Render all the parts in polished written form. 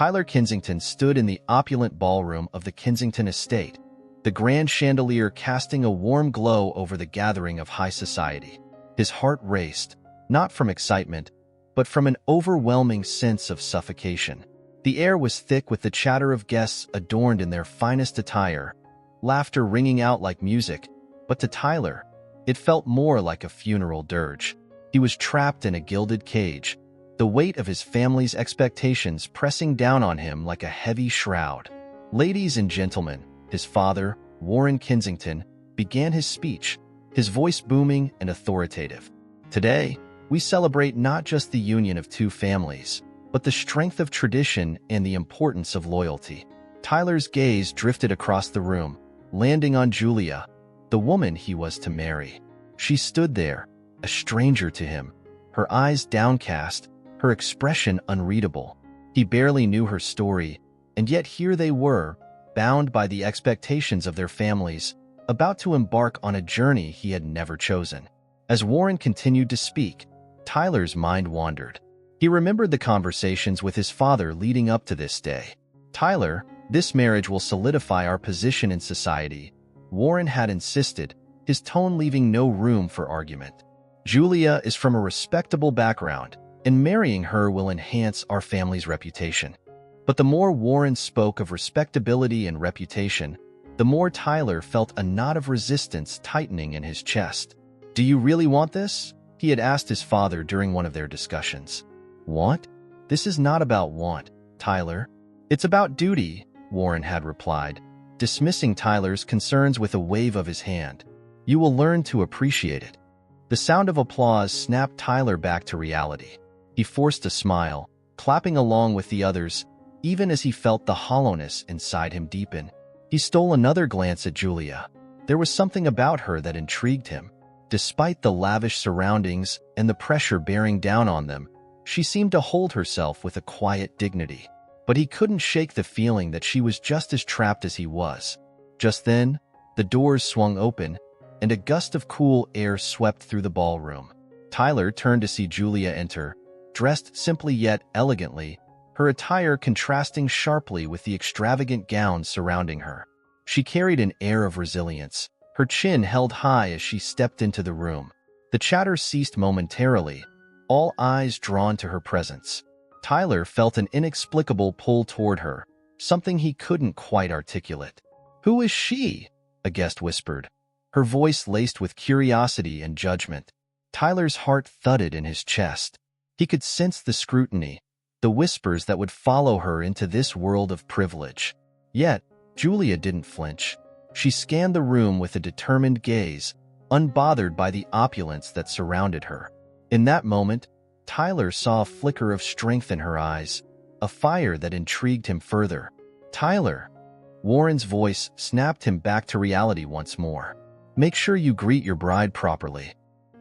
Tyler Kensington stood in the opulent ballroom of the Kensington estate, the grand chandelier casting a warm glow over the gathering of high society. His heart raced, not from excitement, but from an overwhelming sense of suffocation. The air was thick with the chatter of guests adorned in their finest attire, laughter ringing out like music, but to Tyler, it felt more like a funeral dirge. He was trapped in a gilded cage, the weight of his family's expectations pressing down on him like a heavy shroud. Ladies and gentlemen, his father, Warren Kensington, began his speech, his voice booming and authoritative. Today, we celebrate not just the union of two families, but the strength of tradition and the importance of loyalty. Tyler's gaze drifted across the room, landing on Julia, the woman he was to marry. She stood there, a stranger to him, her eyes downcast, her expression unreadable. He barely knew her story, and yet here they were, bound by the expectations of their families, about to embark on a journey he had never chosen. As Warren continued to speak, Tyler's mind wandered. He remembered the conversations with his father leading up to this day. "Tyler, this marriage will solidify our position in society," Warren had insisted, his tone leaving no room for argument. "Julia is from a respectable background, and marrying her will enhance our family's reputation." But the more Warren spoke of respectability and reputation, the more Tyler felt a knot of resistance tightening in his chest. "Do you really want this?" he had asked his father during one of their discussions. "Want? This is not about want, Tyler. It's about duty," Warren had replied, dismissing Tyler's concerns with a wave of his hand. "You will learn to appreciate it." The sound of applause snapped Tyler back to reality. He forced a smile, clapping along with the others, even as he felt the hollowness inside him deepen. He stole another glance at Julia. There was something about her that intrigued him. Despite the lavish surroundings and the pressure bearing down on them, she seemed to hold herself with a quiet dignity. But he couldn't shake the feeling that she was just as trapped as he was. Just then, the doors swung open, and a gust of cool air swept through the ballroom. Tyler turned to see Julia enter, dressed simply yet elegantly, her attire contrasting sharply with the extravagant gowns surrounding her. She carried an air of resilience, her chin held high as she stepped into the room. The chatter ceased momentarily, all eyes drawn to her presence. Tyler felt an inexplicable pull toward her, something he couldn't quite articulate. "Who is she?" a guest whispered, her voice laced with curiosity and judgment. Tyler's heart thudded in his chest. He could sense the scrutiny, the whispers that would follow her into this world of privilege. Yet, Julia didn't flinch. She scanned the room with a determined gaze, unbothered by the opulence that surrounded her. In that moment, Tyler saw a flicker of strength in her eyes, a fire that intrigued him further. "Tyler!" Warren's voice snapped him back to reality once more. "Make sure you greet your bride properly."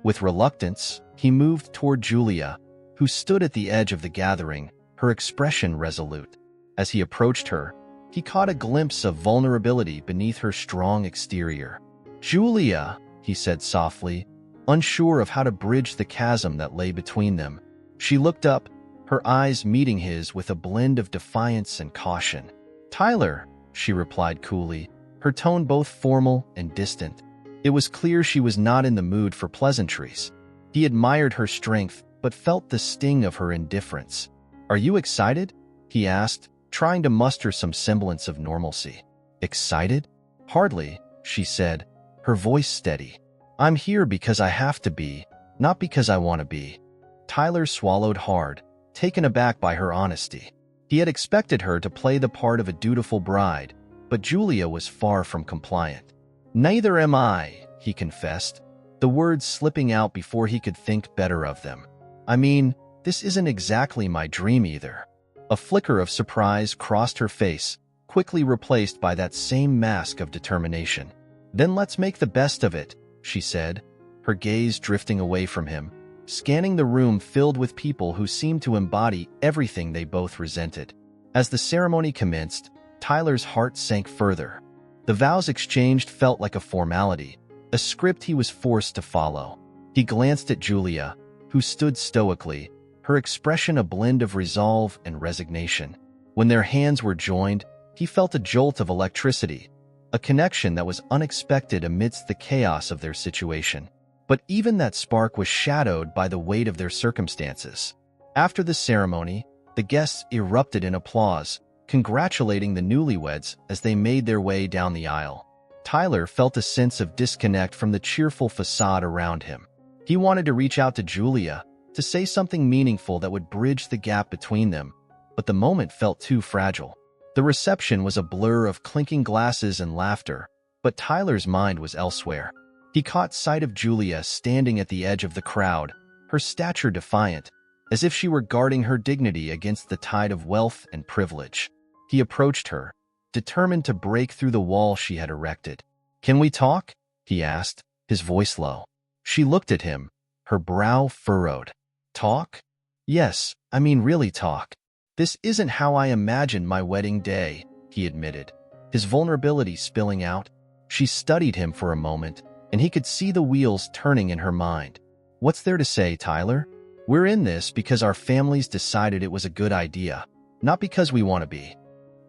With reluctance, he moved toward Julia, who stood at the edge of the gathering, her expression resolute. As he approached her, he caught a glimpse of vulnerability beneath her strong exterior. "Julia," he said softly, unsure of how to bridge the chasm that lay between them. She looked up, her eyes meeting his with a blend of defiance and caution. "Tyler," she replied coolly, her tone both formal and distant. It was clear she was not in the mood for pleasantries. He admired her strength, but felt the sting of her indifference. "Are you excited?" he asked, trying to muster some semblance of normalcy. "Excited? Hardly," she said, her voice steady. "I'm here because I have to be, not because I want to be." Tyler swallowed hard, taken aback by her honesty. He had expected her to play the part of a dutiful bride, but Julia was far from compliant. "Neither am I," he confessed, the words slipping out before he could think better of them. "I mean, this isn't exactly my dream either." A flicker of surprise crossed her face, quickly replaced by that same mask of determination. "Then let's make the best of it," she said, her gaze drifting away from him, scanning the room filled with people who seemed to embody everything they both resented. As the ceremony commenced, Tyler's heart sank further. The vows exchanged felt like a formality, a script he was forced to follow. He glanced at Julia, who stood stoically, her expression a blend of resolve and resignation. When their hands were joined, he felt a jolt of electricity, a connection that was unexpected amidst the chaos of their situation. But even that spark was shadowed by the weight of their circumstances. After the ceremony, the guests erupted in applause, congratulating the newlyweds as they made their way down the aisle. Tyler felt a sense of disconnect from the cheerful facade around him. He wanted to reach out to Julia, to say something meaningful that would bridge the gap between them, but the moment felt too fragile. The reception was a blur of clinking glasses and laughter, but Tyler's mind was elsewhere. He caught sight of Julia standing at the edge of the crowd, her stature defiant, as if she were guarding her dignity against the tide of wealth and privilege. He approached her, determined to break through the wall she had erected. "Can we talk?" he asked, his voice low. She looked at him, her brow furrowed. "Talk? Yes, I mean really talk. This isn't how I imagined my wedding day," he admitted, his vulnerability spilling out. She studied him for a moment, and he could see the wheels turning in her mind. "What's there to say, Tyler? We're in this because our families decided it was a good idea, not because we want to be."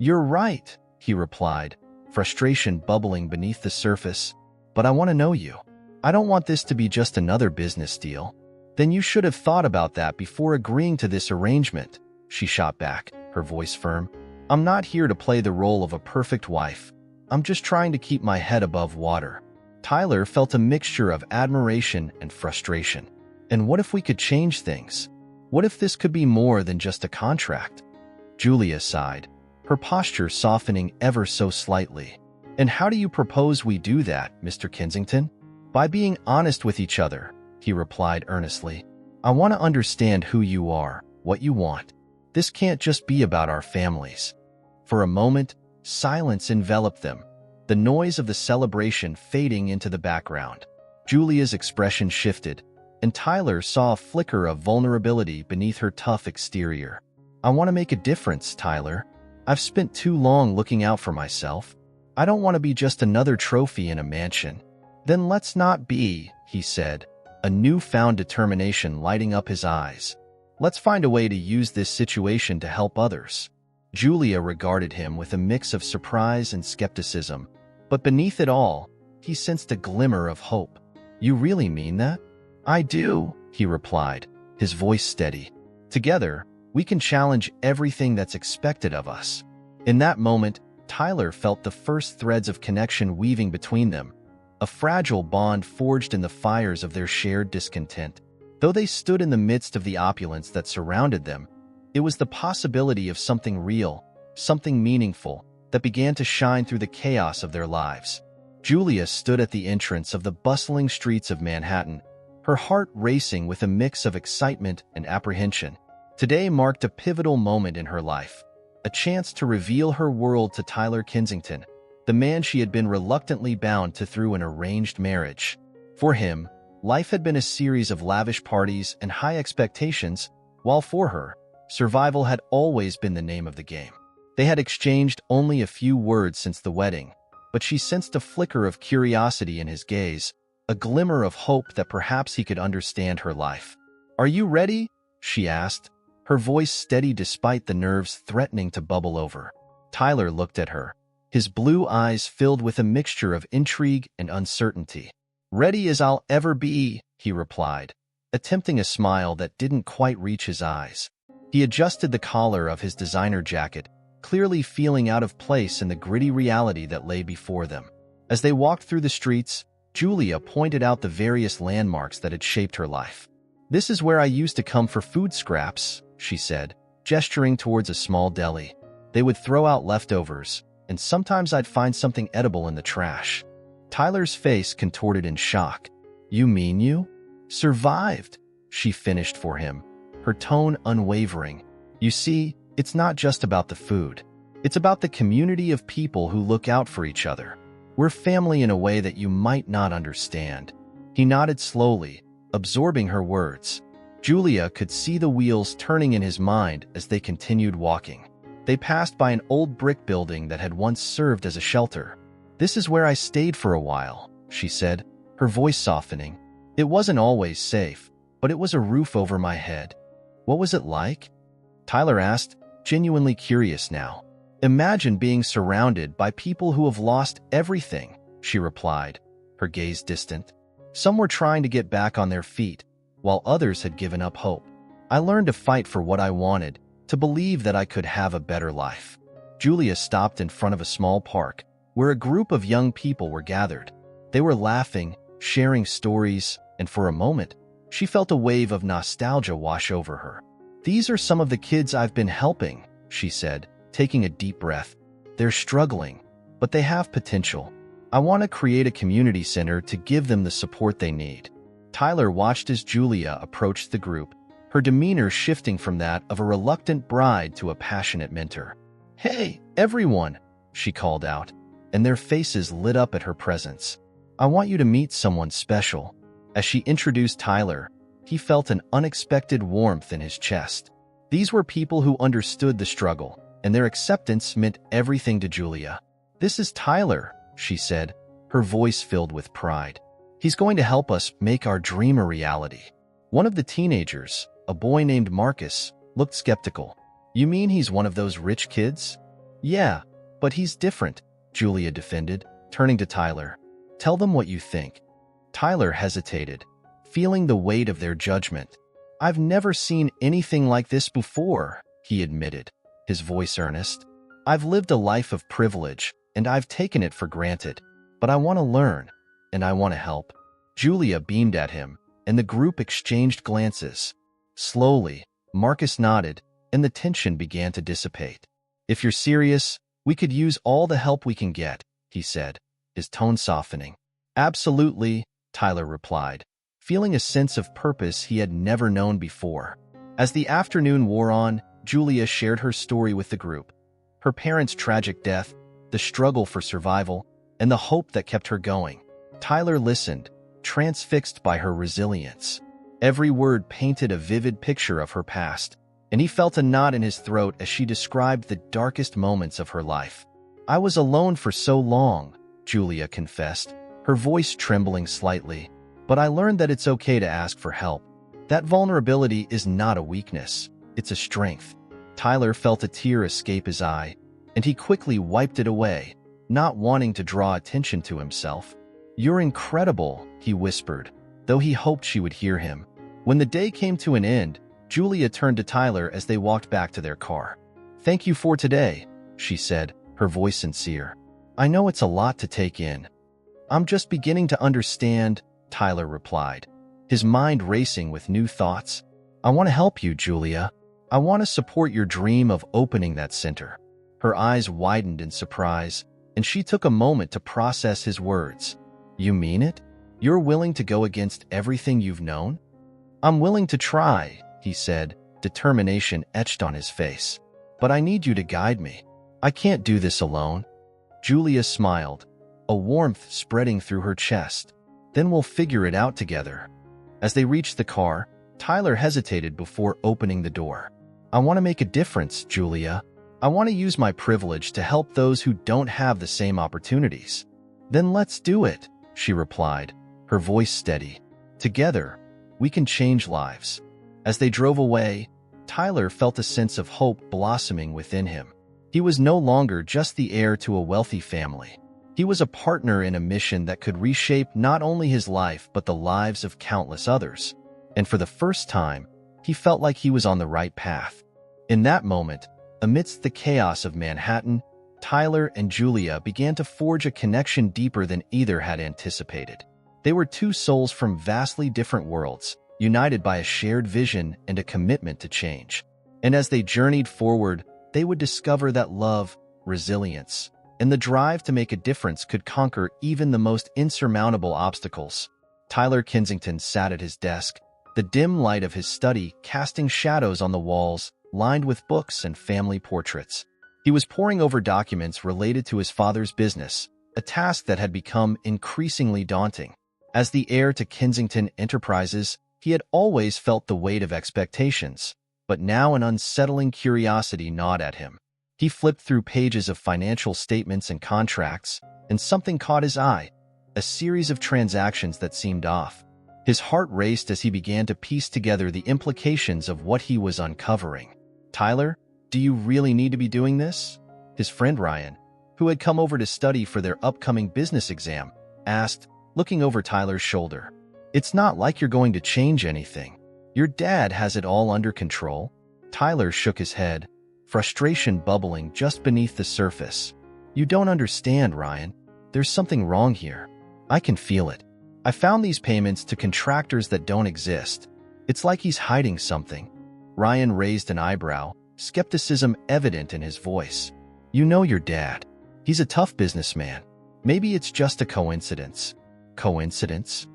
"You're right," he replied, frustration bubbling beneath the surface. "But I want to know you. I don't want this to be just another business deal." "Then you should have thought about that before agreeing to this arrangement," she shot back, her voice firm. "I'm not here to play the role of a perfect wife. I'm just trying to keep my head above water." Tyler felt a mixture of admiration and frustration. And what if we could change things? What if this could be more than just a contract? Julia sighed, her posture softening ever so slightly. "And how do you propose we do that, Mr. Kensington?" "By being honest with each other," he replied earnestly. "I want to understand who you are, what you want. This can't just be about our families." For a moment, silence enveloped them, the noise of the celebration fading into the background. Julia's expression shifted, and Tyler saw a flicker of vulnerability beneath her tough exterior. "I want to make a difference, Tyler. I've spent too long looking out for myself. I don't want to be just another trophy in a mansion." "Then let's not be," he said, a newfound determination lighting up his eyes. "Let's find a way to use this situation to help others." Julia regarded him with a mix of surprise and skepticism, but beneath it all, he sensed a glimmer of hope. "You really mean that?" "I do," he replied, his voice steady. "Together, we can challenge everything that's expected of us." In that moment, Tyler felt the first threads of connection weaving between them, a fragile bond forged in the fires of their shared discontent. Though they stood in the midst of the opulence that surrounded them, it was the possibility of something real, something meaningful, that began to shine through the chaos of their lives. Julia stood at the entrance of the bustling streets of Manhattan, her heart racing with a mix of excitement and apprehension. Today marked a pivotal moment in her life, a chance to reveal her world to Tyler Kensington, the man she had been reluctantly bound to through an arranged marriage. For him, life had been a series of lavish parties and high expectations, while for her, survival had always been the name of the game. They had exchanged only a few words since the wedding, but she sensed a flicker of curiosity in his gaze, a glimmer of hope that perhaps he could understand her life. "Are you ready?" she asked, her voice steady despite the nerves threatening to bubble over. Tyler looked at her, his blue eyes filled with a mixture of intrigue and uncertainty. "Ready as I'll ever be," he replied, attempting a smile that didn't quite reach his eyes. He adjusted the collar of his designer jacket, clearly feeling out of place in the gritty reality that lay before them. As they walked through the streets, Julia pointed out the various landmarks that had shaped her life. "This is where I used to come for food scraps," she said, gesturing towards a small deli. "They would throw out leftovers, and sometimes I'd find something edible in the trash." Tyler's face contorted in shock. "You mean you survived?" she finished for him, her tone unwavering. "You see, it's not just about the food. It's about the community of people who look out for each other. We're family in a way that you might not understand." He nodded slowly, absorbing her words. Julia could see the wheels turning in his mind as they continued walking. They passed by an old brick building that had once served as a shelter. "This is where I stayed for a while," she said, her voice softening. "It wasn't always safe, but it was a roof over my head." "What was it like?" Tyler asked, genuinely curious now. Imagine being surrounded by people who have lost everything, she replied, her gaze distant. Some were trying to get back on their feet, while others had given up hope. I learned to fight for what I wanted, to believe that I could have a better life. Julia stopped in front of a small park, where a group of young people were gathered. They were laughing, sharing stories, and for a moment, she felt a wave of nostalgia wash over her. "These are some of the kids I've been helping," she said, taking a deep breath. "They're struggling, but they have potential. I want to create a community center to give them the support they need." Tyler watched as Julia approached the group, her demeanor shifting from that of a reluctant bride to a passionate mentor. "Hey, everyone," she called out, and their faces lit up at her presence. "I want you to meet someone special." As she introduced Tyler, he felt an unexpected warmth in his chest. These were people who understood the struggle, and their acceptance meant everything to Julia. "This is Tyler," she said, her voice filled with pride. "He's going to help us make our dream a reality." One of the teenagers, a boy named Marcus, looked skeptical. "You mean he's one of those rich kids?" "Yeah, but he's different," Julia defended, turning to Tyler. "Tell them what you think." Tyler hesitated, feeling the weight of their judgment. "I've never seen anything like this before," he admitted, his voice earnest. "I've lived a life of privilege, and I've taken it for granted. But I want to learn, and I want to help." Julia beamed at him, and the group exchanged glances. Slowly, Marcus nodded, and the tension began to dissipate. "If you're serious, we could use all the help we can get," he said, his tone softening. "Absolutely," Tyler replied, feeling a sense of purpose he had never known before. As the afternoon wore on, Julia shared her story with the group. Her parents' tragic death, the struggle for survival, and the hope that kept her going. Tyler listened, transfixed by her resilience. Every word painted a vivid picture of her past, and he felt a knot in his throat as she described the darkest moments of her life. "I was alone for so long," Julia confessed, her voice trembling slightly, "but I learned that it's okay to ask for help. That vulnerability is not a weakness, it's a strength." Tyler felt a tear escape his eye, and he quickly wiped it away, not wanting to draw attention to himself. "You're incredible," he whispered, though he hoped she would hear him. When the day came to an end, Julia turned to Tyler as they walked back to their car. "Thank you for today," she said, her voice sincere. "I know it's a lot to take in." "I'm just beginning to understand," Tyler replied, his mind racing with new thoughts. "I want to help you, Julia. I want to support your dream of opening that center." Her eyes widened in surprise, and she took a moment to process his words. "You mean it? You're willing to go against everything you've known?" "I'm willing to try," he said, determination etched on his face. "But I need you to guide me. I can't do this alone." Julia smiled, a warmth spreading through her chest. "Then we'll figure it out together." As they reached the car, Tyler hesitated before opening the door. "I want to make a difference, Julia. I want to use my privilege to help those who don't have the same opportunities." "Then let's do it," she replied, her voice steady. "Together, we can change lives." As they drove away, Tyler felt a sense of hope blossoming within him. He was no longer just the heir to a wealthy family. He was a partner in a mission that could reshape not only his life but the lives of countless others. And for the first time, he felt like he was on the right path. In that moment, amidst the chaos of Manhattan, Tyler and Julia began to forge a connection deeper than either had anticipated. They were two souls from vastly different worlds, united by a shared vision and a commitment to change. And as they journeyed forward, they would discover that love, resilience, and the drive to make a difference could conquer even the most insurmountable obstacles. Tyler Kensington sat at his desk, the dim light of his study casting shadows on the walls, lined with books and family portraits. He was poring over documents related to his father's business, a task that had become increasingly daunting. As the heir to Kensington Enterprises, he had always felt the weight of expectations, but now an unsettling curiosity gnawed at him. He flipped through pages of financial statements and contracts, and something caught his eye, a series of transactions that seemed off. His heart raced as he began to piece together the implications of what he was uncovering. "Tyler, Do you really need to be doing this? His friend Ryan, who had come over to study for their upcoming business exam, asked, looking over Tyler's shoulder. It's not like you're going to change anything. Your dad has it all under control. Tyler shook his head, frustration bubbling just beneath the surface. You don't understand, Ryan. There's something wrong here. I can feel it. I found these payments to contractors that don't exist. It's like he's hiding something. Ryan raised an eyebrow, skepticism evident in his voice. You know your dad. He's a tough businessman. Maybe it's just a coincidence. Coincidence?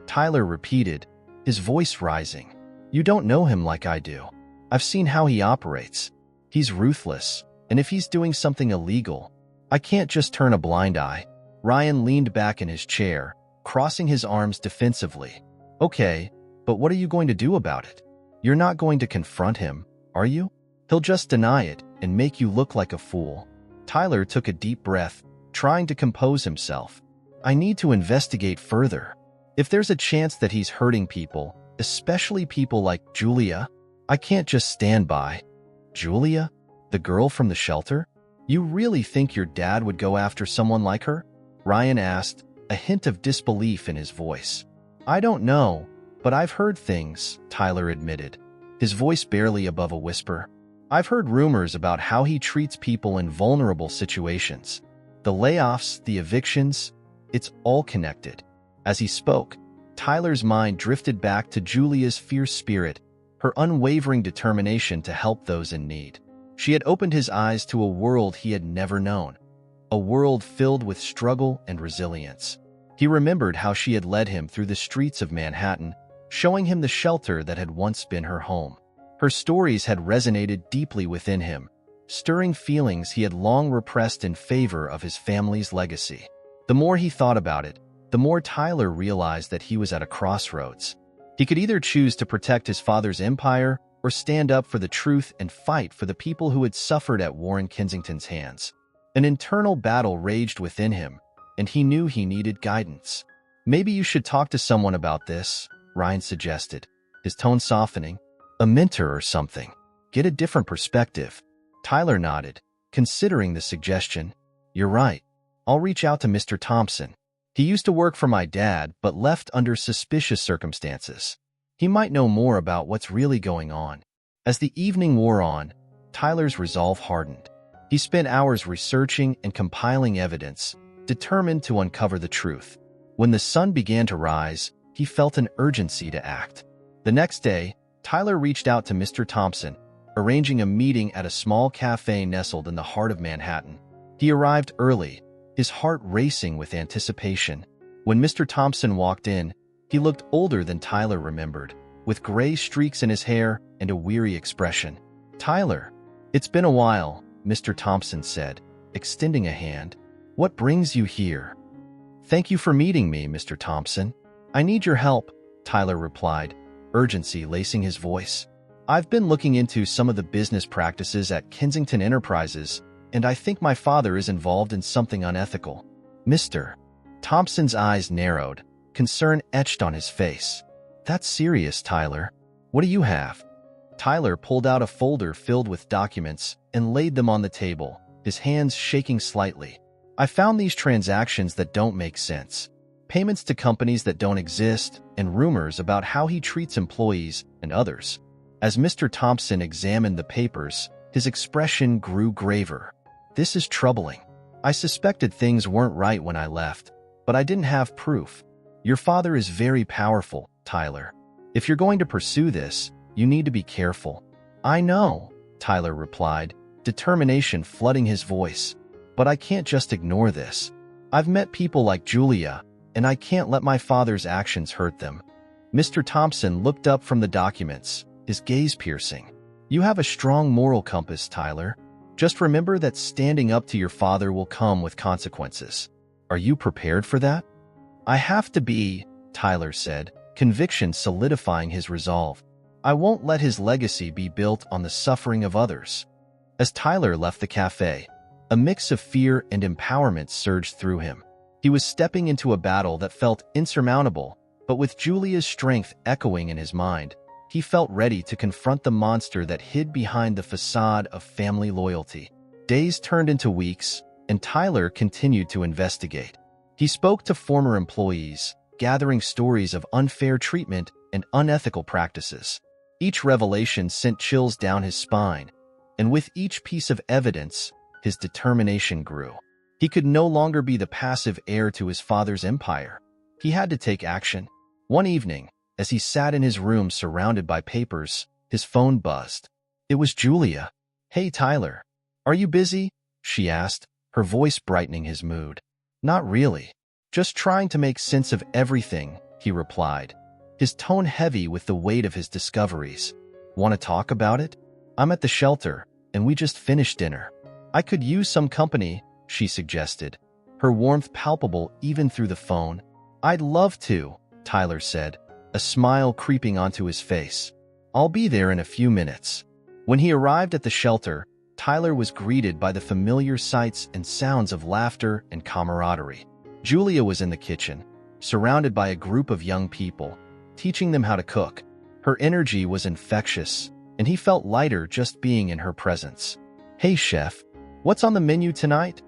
Tyler repeated, his voice rising. You don't know him like I do. I've seen how he operates. He's ruthless, and if he's doing something illegal, I can't just turn a blind eye. Ryan leaned back in his chair, crossing his arms defensively. Okay, but what are you going to do about it? You're not going to confront him, are you? He'll just deny it and make you look like a fool. Tyler took a deep breath, trying to compose himself. I need to investigate further. If there's a chance that he's hurting people, especially people like Julia, I can't just stand by. Julia? The girl from the shelter? You really think your dad would go after someone like her? Ryan asked, a hint of disbelief in his voice. I don't know, but I've heard things, Tyler admitted, his voice barely above a whisper. I've heard rumors about how he treats people in vulnerable situations. The layoffs, the evictions, it's all connected. As he spoke, Tyler's mind drifted back to Julia's fierce spirit, her unwavering determination to help those in need. She had opened his eyes to a world he had never known, a world filled with struggle and resilience. He remembered how she had led him through the streets of Manhattan, showing him the shelter that had once been her home. Her stories had resonated deeply within him, stirring feelings he had long repressed in favor of his family's legacy. The more he thought about it, the more Tyler realized that he was at a crossroads. He could either choose to protect his father's empire or stand up for the truth and fight for the people who had suffered at Warren Kensington's hands. An internal battle raged within him, and he knew he needed guidance. Maybe you should talk to someone about this, Ryan suggested, his tone softening. A mentor or something. Get a different perspective. Tyler nodded, considering the suggestion. You're right. I'll reach out to Mr. Thompson. He used to work for my dad, but left under suspicious circumstances. He might know more about what's really going on. As the evening wore on, Tyler's resolve hardened. He spent hours researching and compiling evidence, determined to uncover the truth. When the sun began to rise, he felt an urgency to act. The next day, Tyler reached out to Mr. Thompson, arranging a meeting at a small cafe nestled in the heart of Manhattan. He arrived early, his heart racing with anticipation. When Mr. Thompson walked in, he looked older than Tyler remembered, with gray streaks in his hair and a weary expression. Tyler, it's been a while, Mr. Thompson said, extending a hand. What brings you here? Thank you for meeting me, Mr. Thompson. I need your help, Tyler replied, urgency lacing his voice. I've been looking into some of the business practices at Kensington Enterprises, and I think my father is involved in something unethical. Mr. Thompson's eyes narrowed, concern etched on his face. That's serious, Tyler. What do you have? Tyler pulled out a folder filled with documents and laid them on the table, his hands shaking slightly. I found these transactions that don't make sense. Payments to companies that don't exist, and rumors about how he treats employees and others. As Mr. Thompson examined the papers, his expression grew graver. This is troubling. I suspected things weren't right when I left, but I didn't have proof. Your father is very powerful, Tyler. If you're going to pursue this, you need to be careful. I know, Tyler replied, determination flooding his voice. But I can't just ignore this. I've met people like Julia, and I can't let my father's actions hurt them. Mr. Thompson looked up from the documents, his gaze piercing. You have a strong moral compass, Tyler. Just remember that standing up to your father will come with consequences. Are you prepared for that? I have to be, Tyler said, conviction solidifying his resolve. I won't let his legacy be built on the suffering of others. As Tyler left the cafe, a mix of fear and empowerment surged through him. He was stepping into a battle that felt insurmountable, but with Julia's strength echoing in his mind, he felt ready to confront the monster that hid behind the facade of family loyalty. Days turned into weeks, and Tyler continued to investigate. He spoke to former employees, gathering stories of unfair treatment and unethical practices. Each revelation sent chills down his spine, and with each piece of evidence, his determination grew. He could no longer be the passive heir to his father's empire. He had to take action. One evening, as he sat in his room surrounded by papers, his phone buzzed. It was Julia. "Hey, Tyler. Are you busy?" she asked, her voice brightening his mood. "Not really. Just trying to make sense of everything," he replied, his tone heavy with the weight of his discoveries. "Want to talk about it? I'm at the shelter, and we just finished dinner. I could use some company," she suggested, her warmth palpable even through the phone. "I'd love to," Tyler said, a smile creeping onto his face. "I'll be there in a few minutes." When he arrived at the shelter, Tyler was greeted by the familiar sights and sounds of laughter and camaraderie. Julia was in the kitchen, surrounded by a group of young people, teaching them how to cook. Her energy was infectious, and he felt lighter just being in her presence. "Hey, chef, what's on the menu tonight?"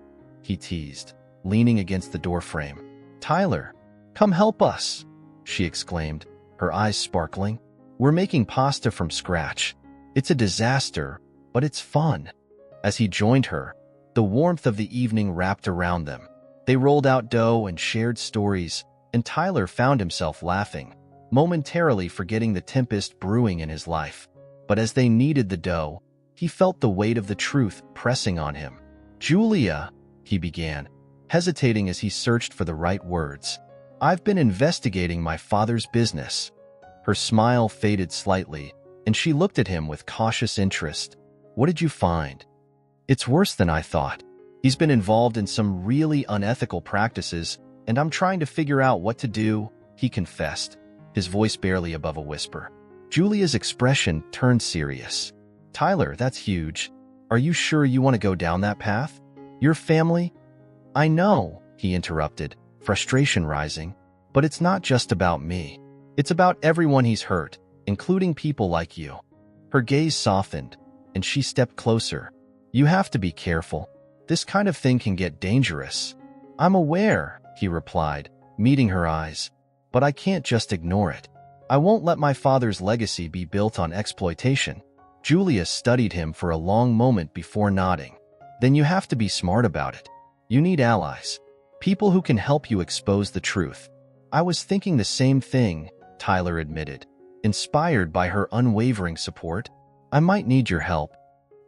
he teased, leaning against the doorframe. "Tyler, come help us," she exclaimed, her eyes sparkling. "We're making pasta from scratch. It's a disaster, but it's fun." As he joined her, the warmth of the evening wrapped around them. They rolled out dough and shared stories, and Tyler found himself laughing, momentarily forgetting the tempest brewing in his life. But as they kneaded the dough, he felt the weight of the truth pressing on him. "Julia," he began, hesitating as he searched for the right words. "I've been investigating my father's business." Her smile faded slightly, and she looked at him with cautious interest. "What did you find?" "It's worse than I thought. He's been involved in some really unethical practices, and I'm trying to figure out what to do," he confessed, his voice barely above a whisper. Julia's expression turned serious. "Tyler, that's huge. Are you sure you want to go down that path? Your family—" "I know," he interrupted, frustration rising, "but it's not just about me. It's about everyone he's hurt, including people like you." Her gaze softened, and she stepped closer. "You have to be careful. This kind of thing can get dangerous." "I'm aware," he replied, meeting her eyes, "but I can't just ignore it. I won't let my father's legacy be built on exploitation." Julia studied him for a long moment before nodding. "Then you have to be smart about it. You need allies, people who can help you expose the truth." "I was thinking the same thing," Tyler admitted, inspired by her unwavering support. "I might need your help."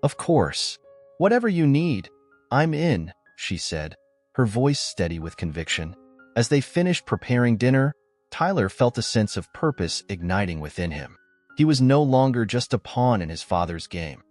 "Of course. Whatever you need, I'm in," she said, her voice steady with conviction. As they finished preparing dinner, Tyler felt a sense of purpose igniting within him. He was no longer just a pawn in his father's game.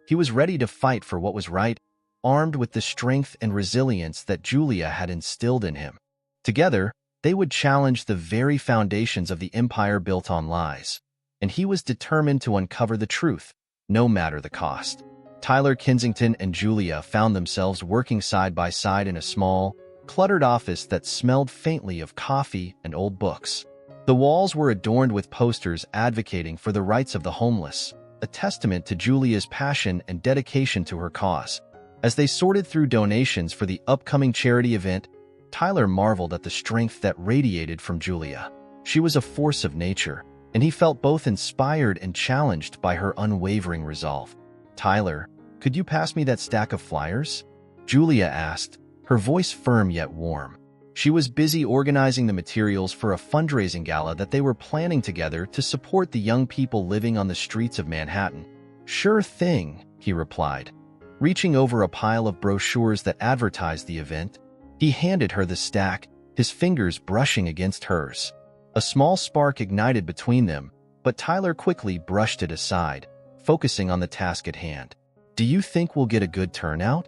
He was ready to fight for what was right, armed with the strength and resilience that Julia had instilled in him. Together, they would challenge the very foundations of the empire built on lies, and he was determined to uncover the truth, no matter the cost. Tyler Kensington and Julia found themselves working side by side in a small, cluttered office that smelled faintly of coffee and old books. The walls were adorned with posters advocating for the rights of the homeless, a testament to Julia's passion and dedication to her cause. As they sorted through donations for the upcoming charity event, Tyler marveled at the strength that radiated from Julia. She was a force of nature, and he felt both inspired and challenged by her unwavering resolve. "Tyler, could you pass me that stack of flyers?" Julia asked, her voice firm yet warm. She was busy organizing the materials for a fundraising gala that they were planning together to support the young people living on the streets of Manhattan. "Sure thing," he replied, reaching over a pile of brochures that advertised the event. He handed her the stack, his fingers brushing against hers. A small spark ignited between them, but Tyler quickly brushed it aside, focusing on the task at hand. "Do you think we'll get a good turnout?"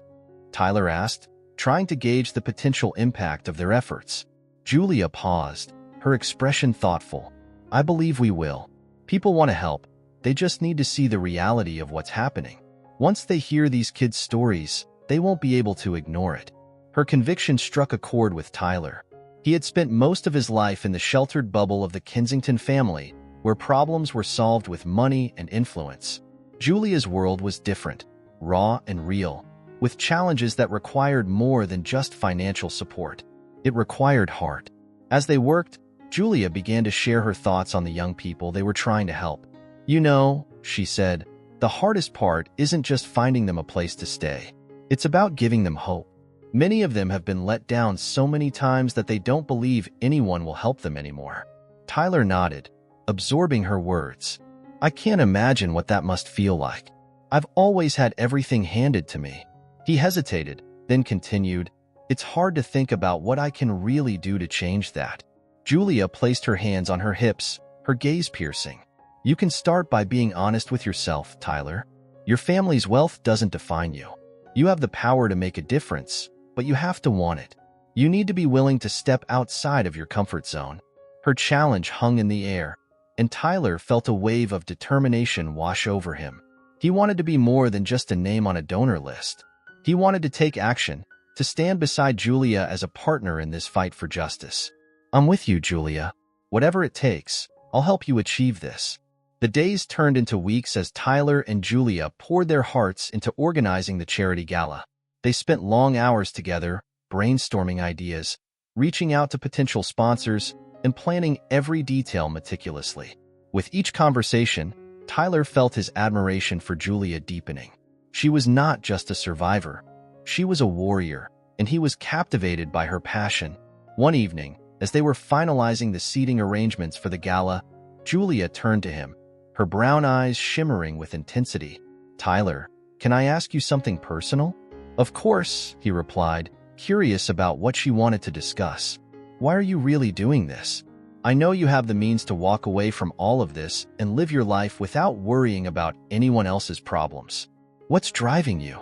Tyler asked, trying to gauge the potential impact of their efforts. Julia paused, her expression thoughtful. "I believe we will. People want to help. They just need to see the reality of what's happening. Once they hear these kids' stories, they won't be able to ignore it." Her conviction struck a chord with Tyler. He had spent most of his life in the sheltered bubble of the Kensington family, where problems were solved with money and influence. Julia's world was different, raw and real, with challenges that required more than just financial support. It required heart. As they worked, Julia began to share her thoughts on the young people they were trying to help. "You know," she said, "the hardest part isn't just finding them a place to stay. It's about giving them hope. Many of them have been let down so many times that they don't believe anyone will help them anymore." Tyler nodded, absorbing her words. "I can't imagine what that must feel like. I've always had everything handed to me." He hesitated, then continued, "It's hard to think about what I can really do to change that." Julia placed her hands on her hips, her gaze piercing. "You can start by being honest with yourself, Tyler. Your family's wealth doesn't define you. You have the power to make a difference, but you have to want it. You need to be willing to step outside of your comfort zone." Her challenge hung in the air, and Tyler felt a wave of determination wash over him. He wanted to be more than just a name on a donor list. He wanted to take action, to stand beside Julia as a partner in this fight for justice. "I'm with you, Julia. Whatever it takes, I'll help you achieve this." The days turned into weeks as Tyler and Julia poured their hearts into organizing the charity gala. They spent long hours together, brainstorming ideas, reaching out to potential sponsors, and planning every detail meticulously. With each conversation, Tyler felt his admiration for Julia deepening. She was not just a survivor. She was a warrior, and he was captivated by her passion. One evening, as they were finalizing the seating arrangements for the gala, Julia turned to him, her brown eyes shimmering with intensity. "Tyler, can I ask you something personal?" "Of course," he replied, curious about what she wanted to discuss. "Why are you really doing this? I know you have the means to walk away from all of this and live your life without worrying about anyone else's problems. What's driving you?"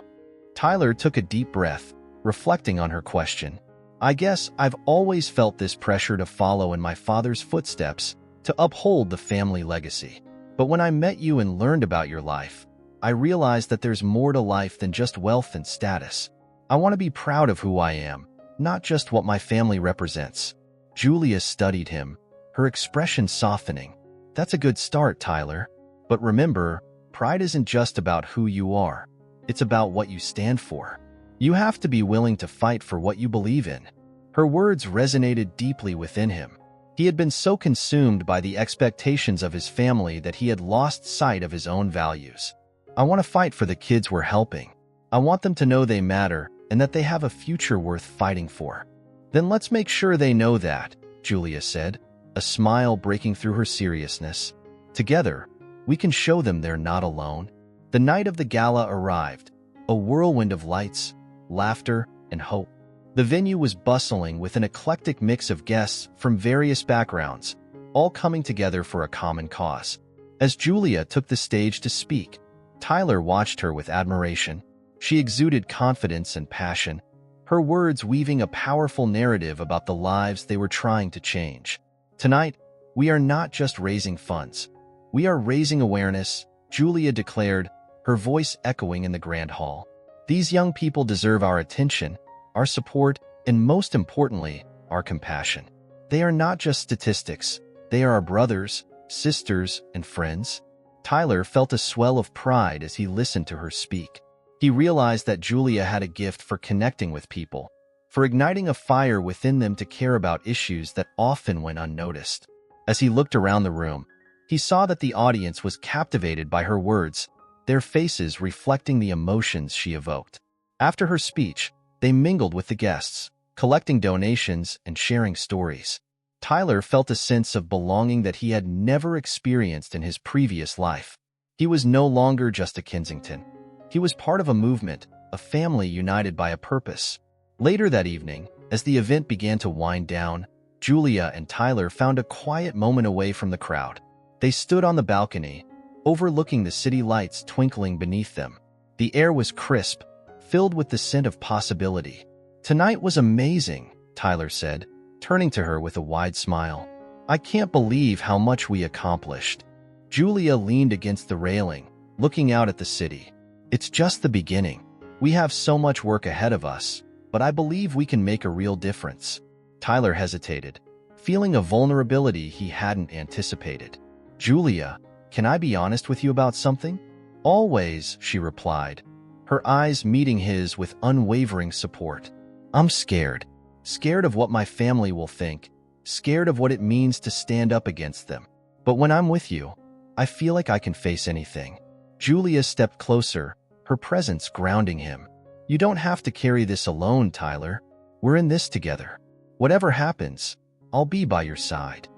Tyler took a deep breath, reflecting on her question. "I guess I've always felt this pressure to follow in my father's footsteps, to uphold the family legacy. But when I met you and learned about your life, I realized that there's more to life than just wealth and status. I want to be proud of who I am, not just what my family represents." Julia studied him, her expression softening. "That's a good start, Tyler. But remember, pride isn't just about who you are. It's about what you stand for. You have to be willing to fight for what you believe in." Her words resonated deeply within him. He had been so consumed by the expectations of his family that he had lost sight of his own values. "I want to fight for the kids we're helping. I want them to know they matter and that they have a future worth fighting for." "Then let's make sure they know that," Julia said, a smile breaking through her seriousness. "Together, we can show them they're not alone." The night of the gala arrived, a whirlwind of lights, laughter, and hope. The venue was bustling with an eclectic mix of guests from various backgrounds, all coming together for a common cause. As Julia took the stage to speak, Tyler watched her with admiration. She exuded confidence and passion, her words weaving a powerful narrative about the lives they were trying to change. "Tonight, we are not just raising funds. We are raising awareness," Julia declared, her voice echoing in the grand hall. "These young people deserve our attention, our support, and most importantly, our compassion. They are not just statistics. They are our brothers, sisters, and friends." Tyler felt a swell of pride as he listened to her speak. He realized that Julia had a gift for connecting with people, for igniting a fire within them to care about issues that often went unnoticed. As he looked around the room, he saw that the audience was captivated by her words, their faces reflecting the emotions she evoked. After her speech, they mingled with the guests, collecting donations and sharing stories. Tyler felt a sense of belonging that he had never experienced in his previous life. He was no longer just a Kensington. He was part of a movement, a family united by a purpose. Later that evening, as the event began to wind down, Julia and Tyler found a quiet moment away from the crowd. They stood on the balcony, overlooking the city lights twinkling beneath them. The air was crisp, filled with the scent of possibility. "Tonight was amazing," Tyler said, turning to her with a wide smile. "I can't believe how much we accomplished." Julia leaned against the railing, looking out at the city. "It's just the beginning. We have so much work ahead of us, but I believe we can make a real difference." Tyler hesitated, feeling a vulnerability he hadn't anticipated. "Julia, can I be honest with you about something?" "Always," she replied, her eyes meeting his with unwavering support. "I'm scared. Scared of what my family will think. Scared of what it means to stand up against them. But when I'm with you, I feel like I can face anything." Julia stepped closer, her presence grounding him. "You don't have to carry this alone, Tyler. We're in this together. Whatever happens, I'll be by your side."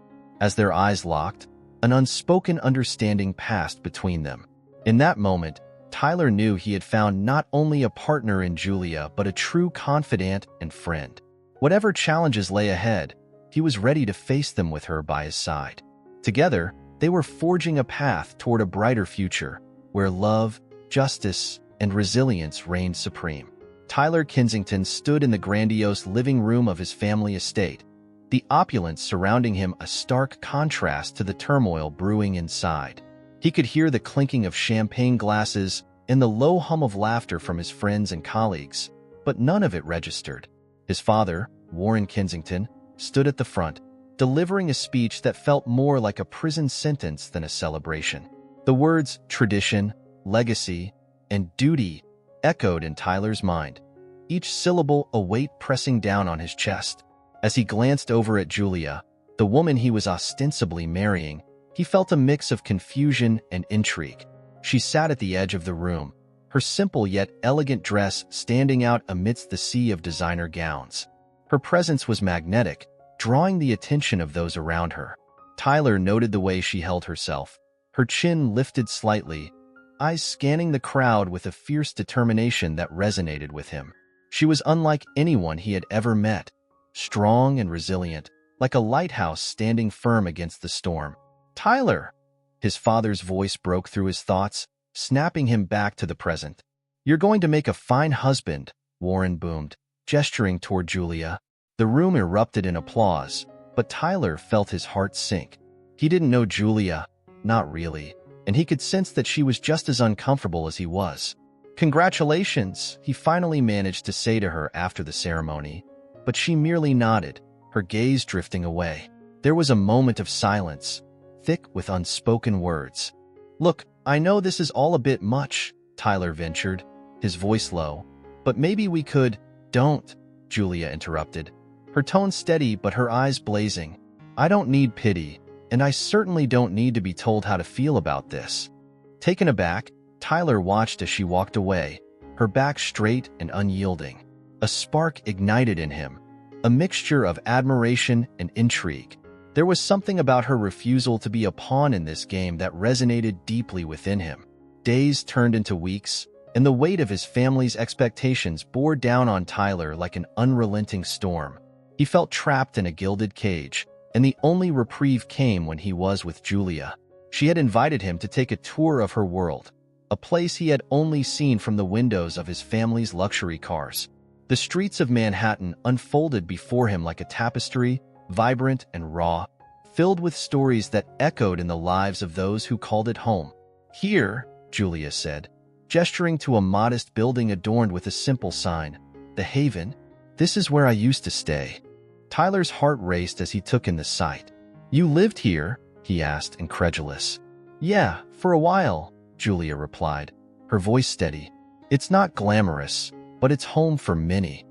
As their eyes locked, an unspoken understanding passed between them. In that moment, Tyler knew he had found not only a partner in Julia, but a true confidant and friend. Whatever challenges lay ahead, he was ready to face them with her by his side. Together, they were forging a path toward a brighter future, where love, justice, and resilience reigned supreme. Tyler Kensington stood in the grandiose living room of his family estate, the opulence surrounding him a stark contrast to the turmoil brewing inside. He could hear the clinking of champagne glasses and the low hum of laughter from his friends and colleagues, but none of it registered. His father, Warren Kensington, stood at the front, delivering a speech that felt more like a prison sentence than a celebration. The words tradition, legacy, and duty echoed in Tyler's mind, each syllable a weight pressing down on his chest. As he glanced over at Julia, the woman he was ostensibly marrying, he felt a mix of confusion and intrigue. She sat at the edge of the room, her simple yet elegant dress standing out amidst the sea of designer gowns. Her presence was magnetic, drawing the attention of those around her. Tyler noted the way she held herself, her chin lifted slightly, eyes scanning the crowd with a fierce determination that resonated with him. She was unlike anyone he had ever met, strong and resilient, like a lighthouse standing firm against the storm. "Tyler!" His father's voice broke through his thoughts, snapping him back to the present. "You're going to make a fine husband," Warren boomed, gesturing toward Julia. The room erupted in applause, but Tyler felt his heart sink. He didn't know Julia, not really, and he could sense that she was just as uncomfortable as he was. "Congratulations," he finally managed to say to her after the ceremony, but she merely nodded, her gaze drifting away. There was a moment of silence, thick with unspoken words. "Look, I know this is all a bit much," Tyler ventured, his voice low, "but maybe we could—" "Don't," Julia interrupted, her tone steady but her eyes blazing. "I don't need pity, and I certainly don't need to be told how to feel about this." Taken aback, Tyler watched as she walked away, her back straight and unyielding. A spark ignited in him, a mixture of admiration and intrigue. There was something about her refusal to be a pawn in this game that resonated deeply within him. Days turned into weeks, and the weight of his family's expectations bore down on Tyler like an unrelenting storm. He felt trapped in a gilded cage, and the only reprieve came when he was with Julia. She had invited him to take a tour of her world, a place he had only seen from the windows of his family's luxury cars. The streets of Manhattan unfolded before him like a tapestry, vibrant and raw, filled with stories that echoed in the lives of those who called it home. "Here," Julia said, gesturing to a modest building adorned with a simple sign, "The Haven, this is where I used to stay." Tyler's heart raced as he took in the sight. "You lived here?" he asked, incredulous. "Yeah, for a while," Julia replied, her voice steady. "It's not glamorous, but it's home for many."